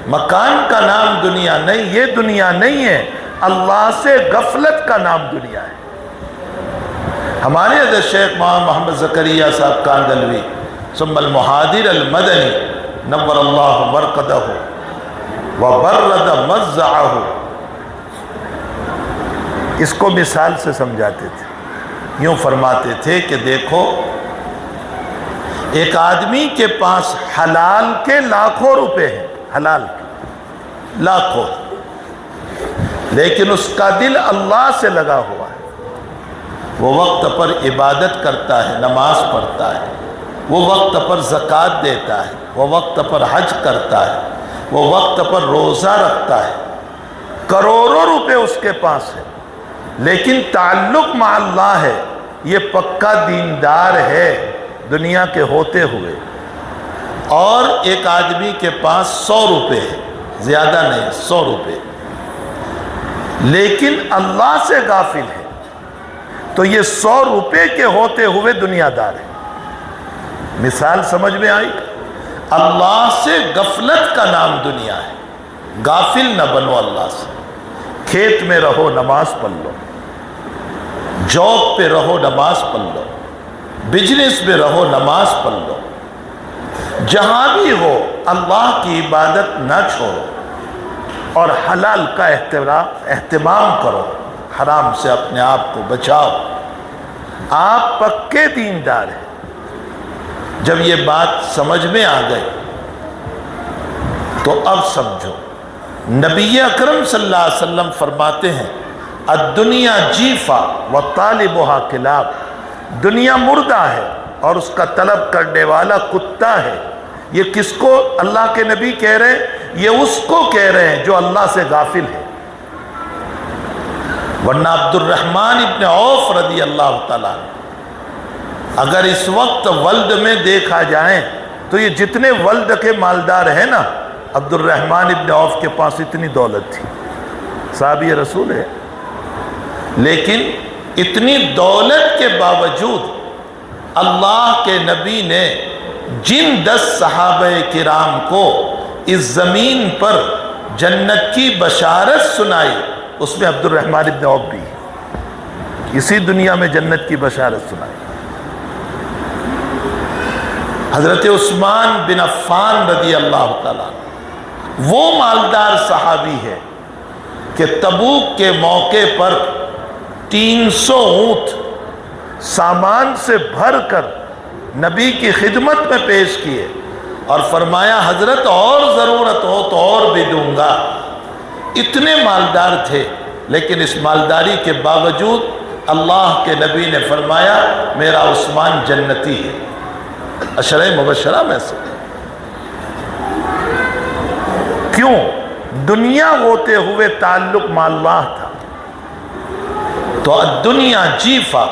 مکان کا نام دنیا نہیں۔ یہ دنیا نہیں ہے، اللہ سے غفلت کا نام دنیا ہے۔ ہمارے حضرت شیخ محمد زکریا صاحب کاندلوی ثم المحاضر المدنی نور اللہ مرقدہ وبرد مزعہ، اس کو مثال سے سمجھاتے تھے، یوں فرماتے تھے کہ دیکھو ایک آدمی کے پاس حلال کے لاکھوں روپے ہیں، حلال کے لاکھوں، لیکن اس کا دل اللہ سے لگا ہوا ہے۔ وہ وقت پر عبادت کرتا ہے، نماز پڑھتا ہے، وہ وقت پر زکوٰۃ دیتا ہے، وہ وقت پر حج کرتا ہے، وہ وقت پر روزہ رکھتا ہے، کروڑوں روپے اس کے پاس ہے، لیکن تعلق مع اللہ ہے، یہ پکا دیندار ہے دنیا کے ہوتے ہوئے۔ اور ایک آدمی کے پاس 100 روپے ہے، زیادہ نہیں، 100 روپے، لیکن اللہ سے غافل ہے، تو یہ 100 روپے کے ہوتے ہوئے دنیا دار ہے۔ مثال سمجھ میں آئی؟ اللہ سے غفلت کا نام دنیا ہے، غافل نہ بنو اللہ سے۔ کھیت میں رہو نماز پڑھ لو، جاب پہ رہو نماز پڑھ لو، بزنس میں رہو نماز پڑھ لو، جہاں بھی ہو اللہ کی عبادت نہ چھوڑو، اور حلال کا اہتمام کرو، حرام سے اپنے آپ کو بچاؤ۔ آپ پکے دیندار ہیں۔ جب یہ بات سمجھ میں آ گئی تو اب سمجھو، نبی اکرم صلی اللہ علیہ وسلم فرماتے ہیں الدنیا جیفا وطالبها کلاب، دنیا مردہ ہے اور اس کا طلب کرنے والا کتا ہے۔ یہ کس کو اللہ کے نبی کہہ رہے ہیں؟ یہ اس کو کہہ رہے ہیں جو اللہ سے غافل ہے۔ ورنہ عبد الرحمن ابن عوف رضی اللہ تعالیٰ عنہ اگر اس وقت ولد میں دیکھا جائیں تو یہ جتنے ولد کے مالدار ہیں نا، عبد الرحمن ابن عوف کے پاس اتنی دولت تھی، صحابی رسول ہے، لیکن اتنی دولت کے باوجود اللہ کے نبی نے جن 10 صحابہ کرام کو اس زمین پر جنت کی بشارت سنائی، اس میں عبد الرحمن ابن عوف بھی ہے۔ اسی دنیا میں جنت کی بشارت سنائی۔ حضرت عثمان بن عفان رضی اللہ تعالیٰ وہ مالدار صحابی ہے کہ تبوک کے موقع پر 300 اونٹ سامان سے بھر کر نبی کی خدمت میں پیش کیے اور فرمایا حضرت اور ضرورت ہو تو اور بھی دوں گا۔ اتنے مالدار تھے، لیکن اس مالداری کے باوجود اللہ کے نبی نے فرمایا میرا عثمان جنتی ہے، عشرہ مبشرہ میں سے۔ کیوں؟ دنیا ہوتے ہوئے تعلق مع اللہ تھا۔ تو الدنیا جیفا،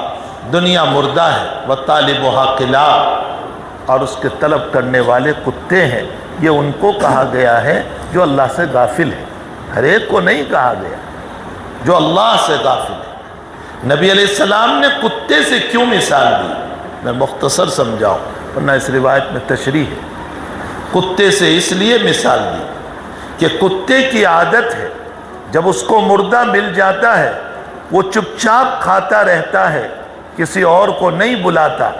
دنیا مردہ ہے، وطالبها کلاب، اور اس کے طلب کرنے والے کتے ہیں۔ یہ ان کو کہا گیا ہے جو اللہ سے غافل ہے، ہر ایک کو نہیں کہا گیا، جو اللہ سے غافل ہے۔ نبی علیہ السلام نے کتے سے کیوں مثال دی؟ میں مختصر سمجھاؤں ورنہ اس روایت میں تشریح ہے۔ کتے سے اس لیے مثال دی کہ کتے کی عادت ہے جب اس کو مردہ مل جاتا ہے وہ چپ چاپ کھاتا رہتا ہے، کسی اور کو نہیں بلاتا،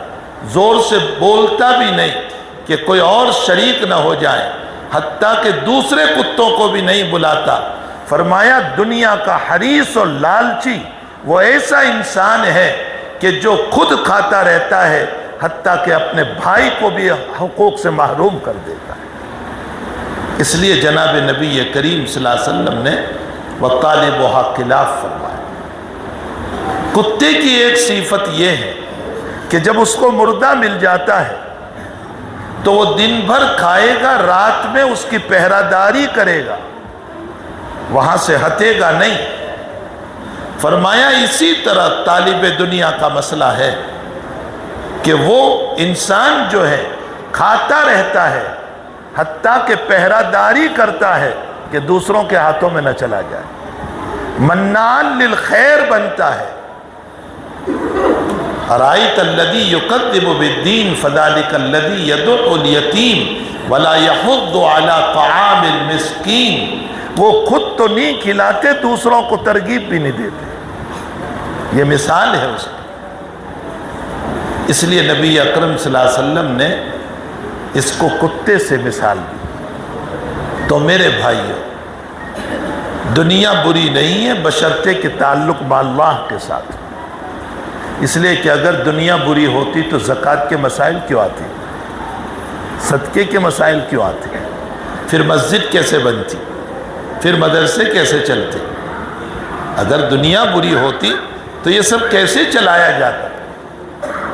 زور سے بولتا بھی نہیں کہ کوئی اور شریک نہ ہو جائے، حتیٰ کہ دوسرے کتوں کو بھی نہیں بلاتا۔ فرمایا دنیا کا حریص اور لالچی وہ ایسا انسان ہے کہ جو خود کھاتا رہتا ہے حتیٰ کہ اپنے بھائی کو بھی حقوق سے محروم کر دیتا ہے۔ اس لیے جناب نبی کریم صلی اللہ علیہ وسلم نے وَطَالِبُهَا خلاف فرمایا۔ کتے کی ایک صفت یہ ہے کہ جب اس کو مردہ مل جاتا ہے تو وہ دن بھر کھائے گا، رات میں اس کی پہرہ داری کرے گا، وہاں سے ہٹے گا نہیں۔ فرمایا اسی طرح طالب دنیا کا مسئلہ ہے کہ وہ انسان جو ہے کھاتا رہتا ہے حتیٰ کہ پہرہ داری کرتا ہے کہ دوسروں کے ہاتھوں میں نہ چلا جائے، منان للخیر بنتا ہے۔ ارائیت الذی یکذب بالدین فذلک الذی یدع الیتیم ولا یحض علی طعام المسکین، وہ خود تو نہیں کھلاتے، دوسروں کو ترغیب بھی نہیں دیتے۔ یہ مثال ہے اس کی۔ اس لیے نبی اکرم صلی اللہ علیہ وسلم نے اس کو کتے سے مثال دی۔ تو میرے بھائیو، دنیا بری نہیں ہے بشرطے کہ تعلق مع اللہ کے ساتھ۔ اس لیے کہ اگر دنیا بری ہوتی تو زکوٰۃ کے مسائل کیوں آتے، صدقے کے مسائل کیوں آتے، پھر مسجد کیسے بنتی، پھر مدرسے کیسے چلتے؟ اگر دنیا بری ہوتی تو یہ سب کیسے چلایا جاتا؟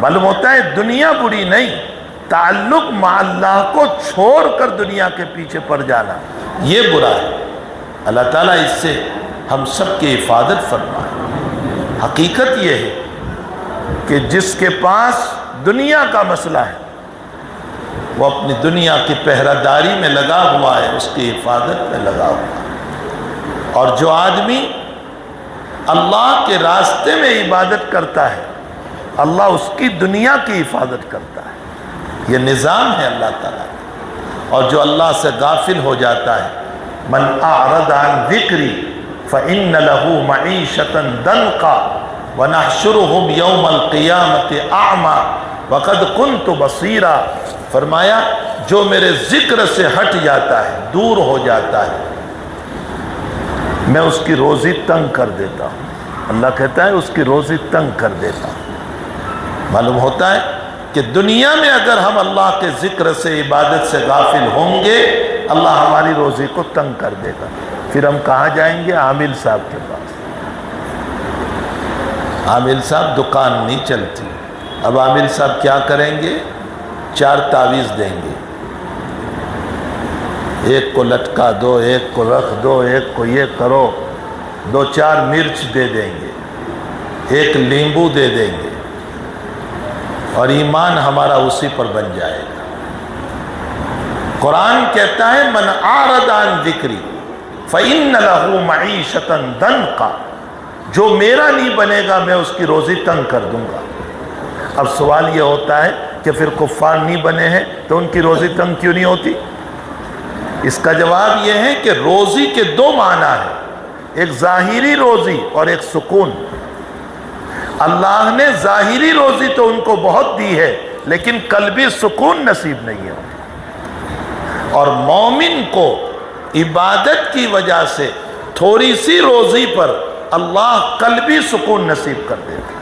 معلوم ہوتا ہے دنیا بری نہیں، تعلق مع اللہ کو چھوڑ کر دنیا کے پیچھے پڑ جانا یہ برا ہے۔ اللہ تعالیٰ اس سے ہم سب کی حفاظت فرمائے۔ حقیقت یہ ہے کہ جس کے پاس دنیا کا مسئلہ ہے وہ اپنی دنیا کی پہرہ داری میں لگا ہوا ہے، اس کی حفاظت میں لگا ہوا ہے۔ اور جو آدمی اللہ کے راستے میں عبادت کرتا ہے اللہ اس کی دنیا کی حفاظت کرتا ہے۔ یہ نظام ہے اللہ تعالیٰ کا۔ اور جو اللہ سے غافل ہو جاتا ہے، من اعرض عن ذکری فإن له معیشة ضنکا ونحشرهم یوم القیامة اعمی وقد کنت بصیرا، فرمایا جو میرے ذکر سے ہٹ جاتا ہے، دور ہو جاتا ہے، میں اس کی روزی تنگ کر دیتا ہوں۔ اللہ کہتا ہے اس کی روزی تنگ کر دیتا ہوں۔ معلوم ہوتا ہے کہ دنیا میں اگر ہم اللہ کے ذکر سے، عبادت سے غافل ہوں گے، اللہ ہماری روزی کو تنگ کر دے گا۔ پھر ہم کہاں جائیں گے؟ عامل صاحب کے پاس۔ عامل صاحب دکان نہیں چلتی، اب عامل صاحب کیا کریں گے؟ 4 تعویذ دیں گے، ایک کو لٹکا دو، ایک کو رکھ دو، ایک کو یہ کرو، 2-4 مرچ دے دیں گے، ایک لیمبو دے دیں گے، اور ایمان ہمارا اسی پر بن جائے گا۔ قرآن کہتا ہے من اعرض عن ذکری فإن له معیشۃ ضنکا، جو میرا نہیں بنے گا میں اس کی روزی تنگ کر دوں گا۔ اب سوال یہ ہوتا ہے کہ پھر کفار نہیں بنے ہیں تو ان کی روزی تنگ کیوں نہیں ہوتی؟ اس کا جواب یہ ہے کہ روزی کے 2 معنی ہیں، ایک ظاہری روزی اور ایک سکون۔ اللہ نے ظاہری روزی تو ان کو بہت دی ہے، لیکن قلبی سکون نصیب نہیں ہے۔ اور مومن کو عبادت کی وجہ سے تھوڑی سی روزی پر اللہ قلبی سکون نصیب کر دیتا ہے۔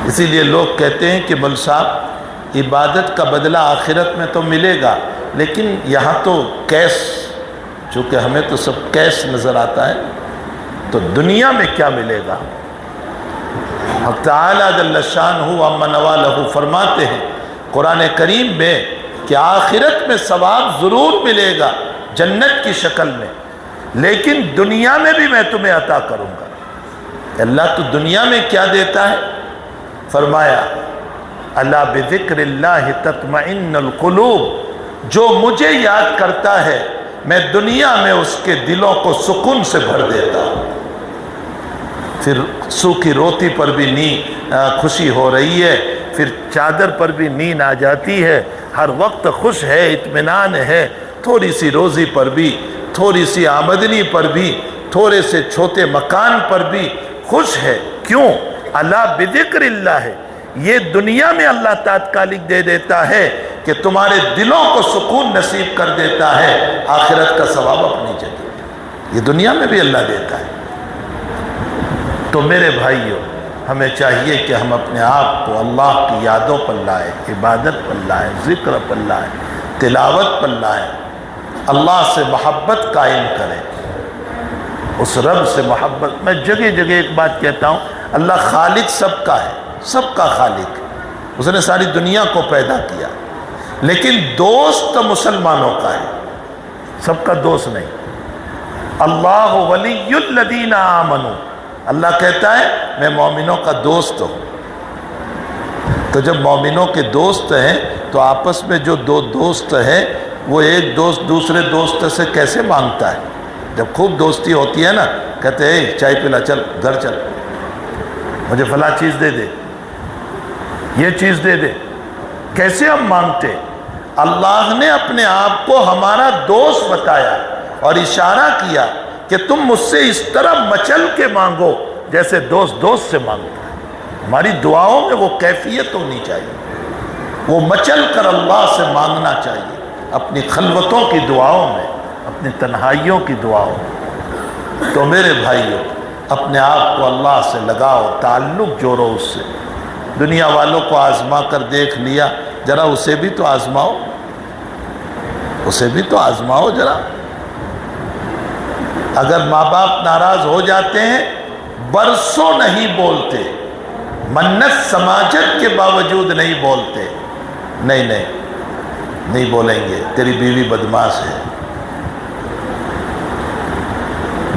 اسی لیے لوگ کہتے ہیں کہ مول صاحب عبادت کا بدلہ آخرت میں تو ملے گا، لیکن یہاں تو کیش، چونکہ ہمیں تو سب کیش نظر آتا ہے، تو دنیا میں کیا ملے گا؟ حق تعالیٰ جل شانہ عما نوالہ فرماتے ہیں قرآن کریم میں کہ آخرت میں ثواب ضرور ملے گا جنت کی شکل میں، لیکن دنیا میں بھی میں تمہیں عطا کروں گا۔ اللہ تو دنیا میں کیا دیتا ہے؟ فرمایا الا بذکر اللہ تطمئن القلوب، جو مجھے یاد کرتا ہے میں دنیا میں اس کے دلوں کو سکون سے بھر دیتا ہوں۔ پھر سوکھی روٹی پر بھی نیند خوشی ہو رہی ہے، پھر چادر پر بھی نیند آ جاتی ہے، ہر وقت خوش ہے، اطمینان ہے، تھوڑی سی روزی پر بھی، تھوڑی سی آمدنی پر بھی، تھوڑے سے چھوٹے مکان پر بھی خوش ہے۔ کیوں؟ اللہ بذکر اللہ ہے۔ یہ دنیا میں اللہ تاتکالک دے دیتا ہے کہ تمہارے دلوں کو سکون نصیب کر دیتا ہے، آخرت کا ثواب اپنی جگہ یہ دنیا میں بھی اللہ دیتا ہے۔ تو میرے بھائیوں، ہمیں چاہیے کہ ہم اپنے آپ کو اللہ کی یادوں پر لائیں، عبادت پر لائیں، ذکر پر لائیں، تلاوت پر لائیں، اللہ سے محبت قائم کریں، اس رب سے محبت۔ میں جگہ جگہ ایک بات کہتا ہوں، اللہ خالق سب کا ہے، سب کا خالق، اس نے ساری دنیا کو پیدا کیا، لیکن دوست مسلمانوں کا ہے، سب کا دوست نہیں۔ اللہ ولی الذین آمنوا، اللہ کہتا ہے میں مومنوں کا دوست ہوں۔ تو جب مومنوں کے دوست ہیں تو آپس میں جو 2 دوست ہیں وہ ایک دوست دوسرے دوست سے کیسے مانگتا ہے؟ جب خوب دوستی ہوتی ہے نا، کہتے ہیں چائے پلا، چل گھر چل، مجھے فلاں چیز دے دے، یہ چیز دے دے، کیسے ہم مانگتے؟ اللہ نے اپنے آپ کو ہمارا دوست بتایا اور اشارہ کیا کہ تم مجھ سے اس طرح مچل کے مانگو جیسے دوست دوست سے مانگتا ہے۔ ہماری دعاؤں میں وہ کیفیت ہونی چاہیے، وہ مچل کر اللہ سے مانگنا چاہیے، اپنی خلوتوں کی دعاؤں میں، اپنی تنہائیوں کی دعاؤں میں۔ تو میرے بھائیوں، اپنے آپ کو اللہ سے لگاؤ، تعلق جوڑو اس سے۔ دنیا والوں کو آزما کر دیکھ لیا، ذرا اسے بھی تو آزماؤ، اسے بھی تو آزماؤ ذرا۔ اگر ماں باپ ناراض ہو جاتے ہیں، برسوں نہیں بولتے، منت سماجت کے باوجود نہیں بولتے، نہیں بولیں گے، تیری بیوی بدماش ہے،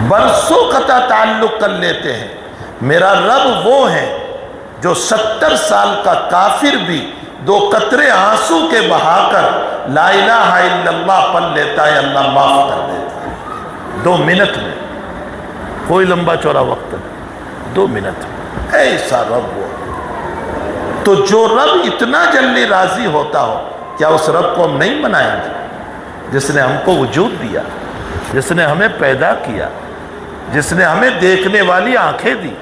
برسوں قطع تعلق کر لیتے ہیں۔ میرا رب وہ ہے جو 70 سال کا کافر بھی 2 قطرے آنسو کے بہا کر لا الہ الا اللہ پڑھ لیتا ہے، اللہ معاف کر دیتا ہے 2 منٹ میں، کوئی لمبا چوڑا وقت نہیں، 2 منٹ میں، ایسا رب وہ۔ تو جو رب اتنا جلدی راضی ہوتا ہو، کیا اس رب کو ہم نہیں منائیں گے؟ جس نے ہم کو وجود دیا، جس نے ہمیں پیدا کیا، جس نے ہمیں دیکھنے والی آنکھیں دی،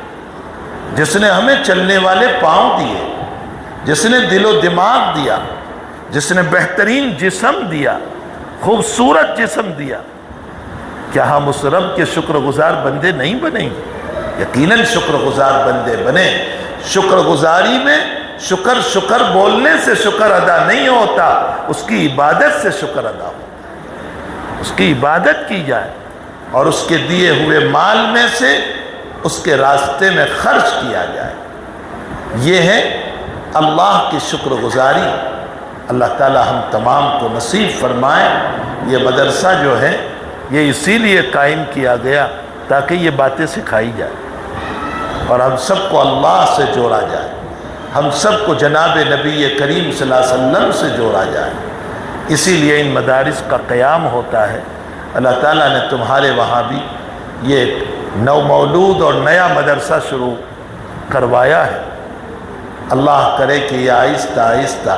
جس نے ہمیں چلنے والے پاؤں دیے، جس نے دل و دماغ دیا، جس نے بہترین جسم دیا، خوبصورت جسم دیا، کیا ہم اس رب کے شکر گزار بندے نہیں بنیں گے؟ یقیناً شکر گزار بندے بنے۔ شکر گزاری میں شکر بولنے سے شکر ادا نہیں ہوتا، اس کی عبادت سے شکر ادا ہوتا، اس کی عبادت کی جائے اور اس کے دیے ہوئے مال میں سے اس کے راستے میں خرچ کیا جائے۔ یہ ہے اللہ کی شکر گزاری۔ اللہ تعالی ہم تمام کو نصیب فرمائے۔ یہ مدرسہ جو ہے یہ اسی لیے قائم کیا گیا تاکہ یہ باتیں سکھائی جائے اور ہم سب کو اللہ سے جوڑا جائے، ہم سب کو جناب نبی کریم صلی اللہ علیہ وسلم سے جوڑا جائے۔ اسی لیے ان مدارس کا قیام ہوتا ہے۔ اللہ تعالیٰ نے تمہارے وہاں بھی یہ نو مولود اور نیا مدرسہ شروع کروایا ہے۔ اللہ کرے کہ یہ آہستہ آہستہ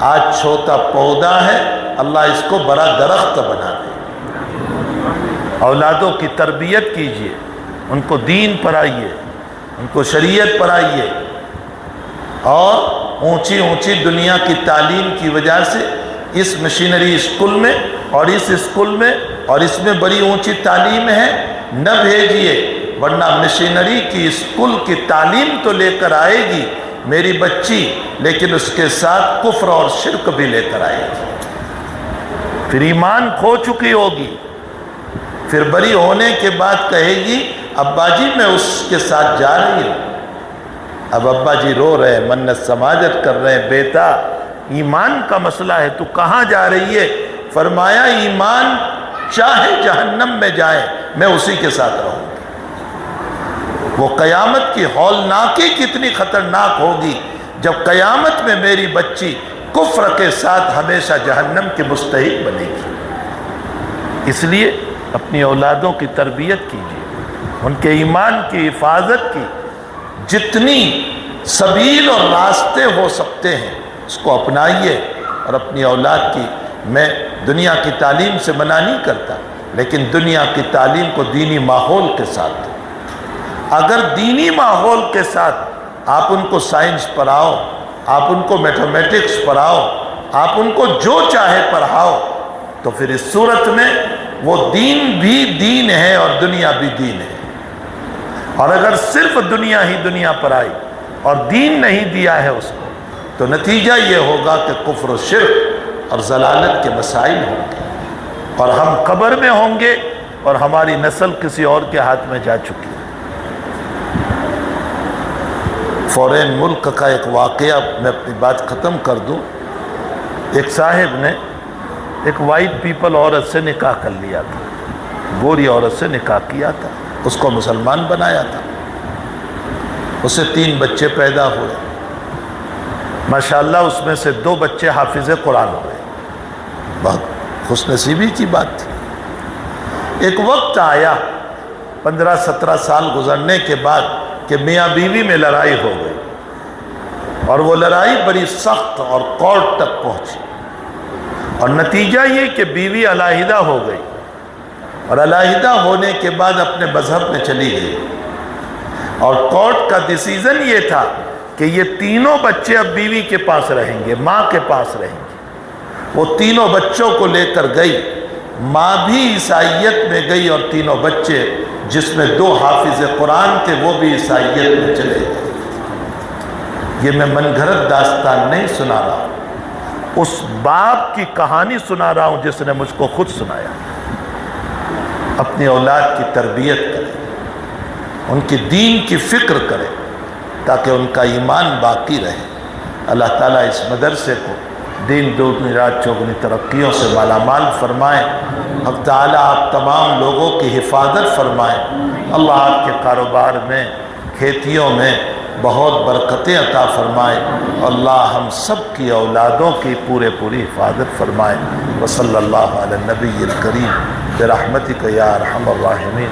آج چھوٹا پودا ہے، اللہ اس کو بڑا درخت بنا دے۔ اولادوں کی تربیت کیجیے، ان کو دین پڑھائیے، ان کو شریعت پڑھائیے، اور اونچی اونچی دنیا کی تعلیم کی وجہ سے اس مشینری اسکول میں اور اس اسکول میں اور اس میں بڑی اونچی تعلیم ہے نہ بھیجیے، ورنہ مشینری کی اسکول کی تعلیم تو لے کر آئے گی میری بچی، لیکن اس کے ساتھ کفر اور شرک بھی لے کر آئے گی، پھر ایمان کھو چکی ہوگی، پھر بڑی ہونے کے بعد کہے گی ابا جی میں اس کے ساتھ جا رہی ہوں۔ اب ابا جی رو رہے ہیں، منت سماجت کر رہے ہیں، بیٹا ایمان کا مسئلہ ہے، تو کہاں جا رہی ہے؟ فرمایا ایمان چاہے جہنم میں جائے میں اسی کے ساتھ رہوں گی۔ وہ قیامت کی ہولناکی کتنی خطرناک ہوگی جب قیامت میں میری بچی کفر کے ساتھ ہمیشہ جہنم کے مستحق بنے گی۔ اس لیے اپنی اولادوں کی تربیت کیجیے، ان کے ایمان کی حفاظت کی جتنی سبیل اور راستے ہو سکتے ہیں اس کو اپنائیے، اور اپنی اولاد کی میں دنیا کی تعلیم سے منع نہیں کرتا، لیکن دنیا کی تعلیم کو دینی ماحول کے ساتھ دو۔ اگر دینی ماحول کے ساتھ آپ ان کو سائنس پڑھاؤ، آپ ان کو میتھمیٹکس پڑھاؤ، آپ ان کو جو چاہے پڑھاؤ، تو پھر اس صورت میں وہ دین بھی دین ہے اور دنیا بھی دین ہے۔ اور اگر صرف دنیا ہی دنیا پڑھائی اور دین نہیں دیا ہے اس کو، تو نتیجہ یہ ہوگا کہ کفر و شرک اور ضلالت کے مسائل ہوں گے، اور ہم قبر میں ہوں گے اور ہماری نسل کسی اور کے ہاتھ میں جا چکی ہے۔ فورین ملک کا ایک واقعہ میں اپنی بات ختم کر دوں۔ ایک صاحب نے ایک وائٹ پیپل عورت سے نکاح کر لیا تھا، گوری عورت سے نکاح کیا تھا، اس کو مسلمان بنایا تھا، اس سے 3 بچے پیدا ہوئے، ماشاءاللہ اس میں سے 2 بچے حافظ قرآن ہوئے، بہت خوش نصیبی کی بات تھی۔ ایک وقت آیا 15-17 سال گزرنے کے بعد کہ میاں بیوی میں لڑائی ہو گئی، اور وہ لڑائی بڑی سخت اور کورٹ تک پہنچی، اور نتیجہ یہ کہ بیوی علیحدہ ہو گئی، اور علیحدہ ہونے کے بعد اپنے مذہب میں چلی گئی، اور کورٹ کا ڈیسیژن یہ تھا کہ یہ 3 بچے اب بیوی کے پاس رہیں گے، ماں کے پاس رہیں گے۔ وہ 3 بچوں کو لے کر گئی، ماں بھی عیسائیت میں گئی، اور 3 بچے جس میں 2 حافظ قرآن تھے وہ بھی عیسائیت میں چلے گئے۔ یہ میں من گھڑت داستان نہیں سنا رہا ہوں، اس باپ کی کہانی سنا رہا ہوں جس نے مجھ کو خود سنایا۔ اپنی اولاد کی تربیت کریں، ان کی دین کی فکر کریں تاکہ ان کا ایمان باقی رہے۔ اللہ تعالیٰ اس مدرسے کو دین دوگنی رات چوگنی ترقیوں سے مالا مال فرمائیں۔ حق تعالیٰ آپ تمام لوگوں کی حفاظت فرمائیں۔ اللہ آپ کے کاروبار میں، کھیتیوں میں بہت برکتیں عطا فرمائیں۔ اللہ ہم سب کی اولادوں کی پوری حفاظت فرمائیں۔ وصلی اللہ علی النبی الکریم برحمتک یا ارحم الراحمین۔